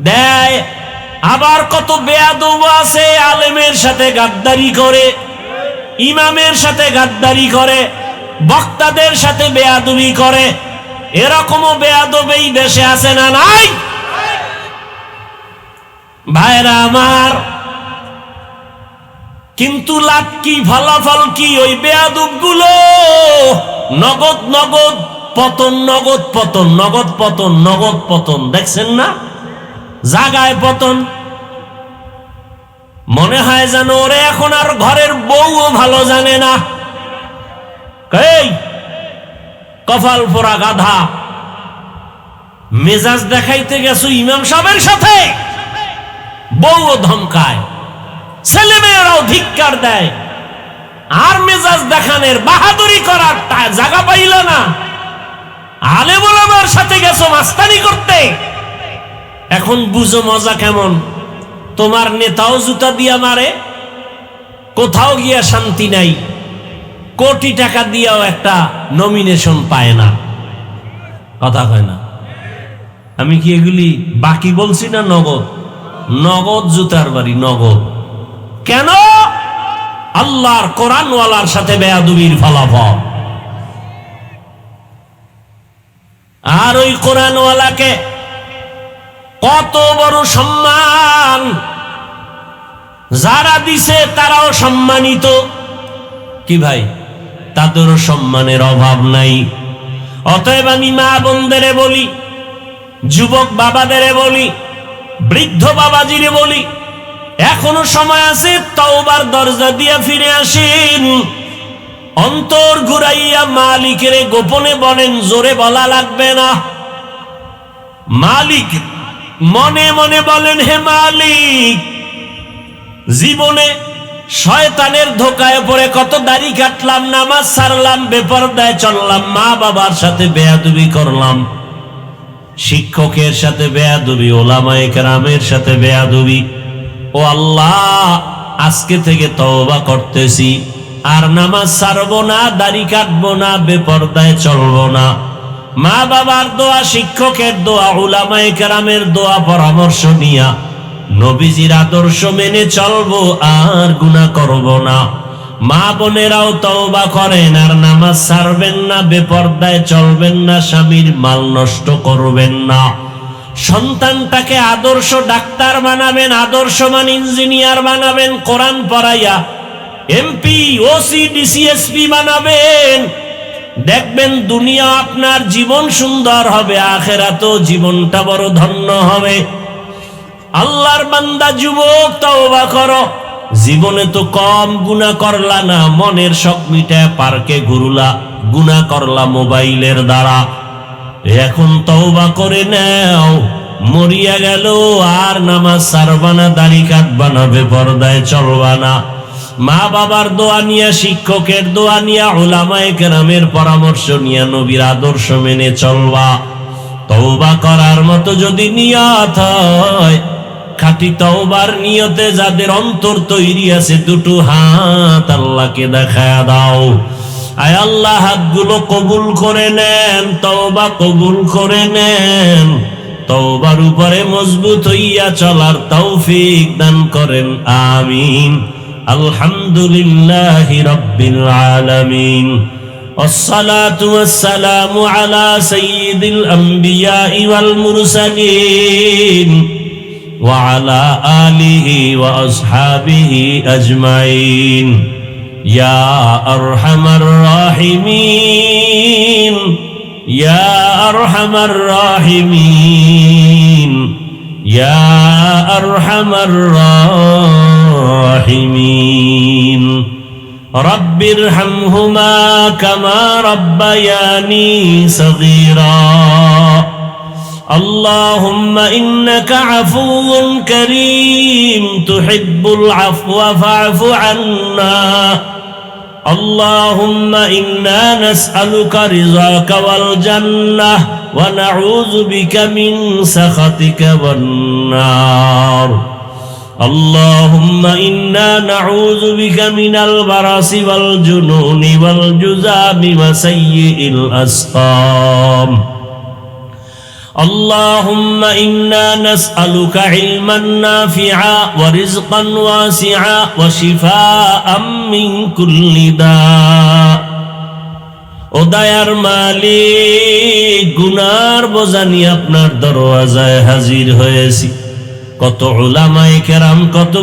দেয়। আবার কত বেয়াদব আছে, আলেমের সাথে গাদ্দারি করে, ইমামের সাথে গাদ্দারি করে, বক্তাদের সাথে বেয়াদবি করে। এরকমও বেয়াদব এই দেশে আছে না নাই? ভাইরা আমার, কিন্তু লাভ কি, ফলাফল কি? ওই বেয়াদব গুলো নগদ নগদ পতন, নগদ পতন, নগদ পতন, নগদ পতন। দেখছেন না? জাগায় পতন। মনে হয় যেন ওরে এখন আর ঘরের বউও ভালো জানে না। এই কপাল পোড়া গাধা, মেজাজ দেখাইতে গেছো ইমাম সাহেবের সাথে, বউও ধমকায়, ছেলে মেয়েরাও ধিক্কার দেয়, আর মেজাজ দেখানের বাহাদুরি করার জায়গা পাইল না। আলেম ওলামার সাথে গেছো মাস্তানি করতে। এখন বুঝো মজা কেমন। তোমার নেতাও জুতা দিয়া মারে, কোথাও গিয়া শান্তি নাই, কোটি টাকা দিয়াও একটা নমিনেশন পায় না। কথা কয় না? আমি কি এগুলি বাকি বলছি না? নগদ, নগদ জুতার বাড়ি, নগদ। কেন? আল্লাহর কোরআনওয়ালার সাথে বেয়াদবির ফলাফল। আর ওই কোরআনওয়ালাকে কত বড় সম্মান যারা দিছে তারাও সম্মানিত। কি ভাই, তাদেরও সম্মানের অভাব নাই। অতএব আমি মা বোনদেরে বলি, যুবক বাবাদেরে বলি, বৃদ্ধ বাবাজিরে বলি, এখনো সময় আছে, তওবার দরজা দিয়ে ফিরে আসেন। অন্তর ঘুরাইয়া মালিকের গোপনে বলেন, জোরে বলা লাগবে না। মালিক মনে মনে বলেন, হে মালিক, জীবনে শয়তানের ধোকায় পড়ে কত দাড়ি কাটলাম, নামাজ ছাড়লাম, বেপরদায় চললাম, মা বাবার সাথে বেয়াদবি করলাম, শিক্ষকের সাথে বেয়াদবি, ওলামায়ে কেরামের সাথে বেয়াদবি। ও আল্লাহ, আজকে থেকে তওবা করতেছি, আর নামাজ ছাড়বো না, দাড়ি কাটবো না, বেপরদায় চলবো না। মা বাবার দোয়া, শিক্ষকের দোয়া, উলামায়ে কেরামের দোয়া পরামর্শ নিয়া নবীজির আদর্শ মেনে চলবো, আর গুনাহ করব না। মা বোনেরাও তওবা করেন, আর নামাজ ছাড়বেন না, বেপরদায় চলবেন না, স্বামীর মাল নষ্ট করবেন না। সন্তানটাকে আদর্শ ডাক্তার বানাবেন, আদর্শমান ইঞ্জিনিয়ার বানাবেন, কোরআন পড়াইয়া এমপি, ওসি, ডিসিএসপি বানাবেন। দেখবেন দুনিয়া আপনার জীবন সুন্দর হবে, আখিরাতেও জীবনটা বড় ধন্য হবে। আল্লাহর বান্দা যুবক, তওবা করো। জীবনে তো কম গুনাহ করলা না, মনের শখ মিটায় পার্কে ঘুরলা, গুনাহ করলা মোবাইলের দ্বারা। এখন তওবা করে নাও, মরিয়া গেল আর নামাজ ছাড়বা না, দাড়ি কাটবা না, বেপরদায় চলবা না। মা বাবার দোয়া নিয়া, শিক্ষকের দোয়া নিয়া, উলামায়ে কেরামের পরামর্শ নিয়া নবীর আদর্শ মেনে চলবা। তওবা করার মতো যদি নিয়ত হয়, খাঁটি তওবার নিয়তে যাদের অন্তর তৈরি আছে, দুটো হাত আল্লাহকে দেখায়া দাও। আয় আল্লাহ, হাতগুলো কবুল করে নেন, তওবা কবুল করে নেন। তওবার উপরে মজবুত হইয়া চলার তৌফিক দান করেন, আমিন। আলহামদুলিল্লাহি রাব্বিল আলামিন। ওয়াসসালাতু ওয়াসসালামু আলা সাইয়্যিদিল আমবিয়াই ওয়াল মুরসালিন وعلى آله وأصحابه أجمعين يا أرحم الراحمين يا أرحم الراحمين يا أرحم الراحمين رب ارحمهما كما ربياني صغيرا اللهم إنك عفو كريم تحب العفو فاعف عنا اللهم إنا نسألك رضاك والجنة ونعوذ بك من سخطك والنار اللهم إنا نعوذ بك من البرص والجنون والجذام وسيء الأسقام اللهم إنا نسألك علما نافعا ورزقا واسعا وشفاء من كل داء ও দয়ার মালিক গুনার বোঝা নিয়ে আপনার দরওয়াজায় হাজির হয়েছি কত উলামায়ে কেরাম কত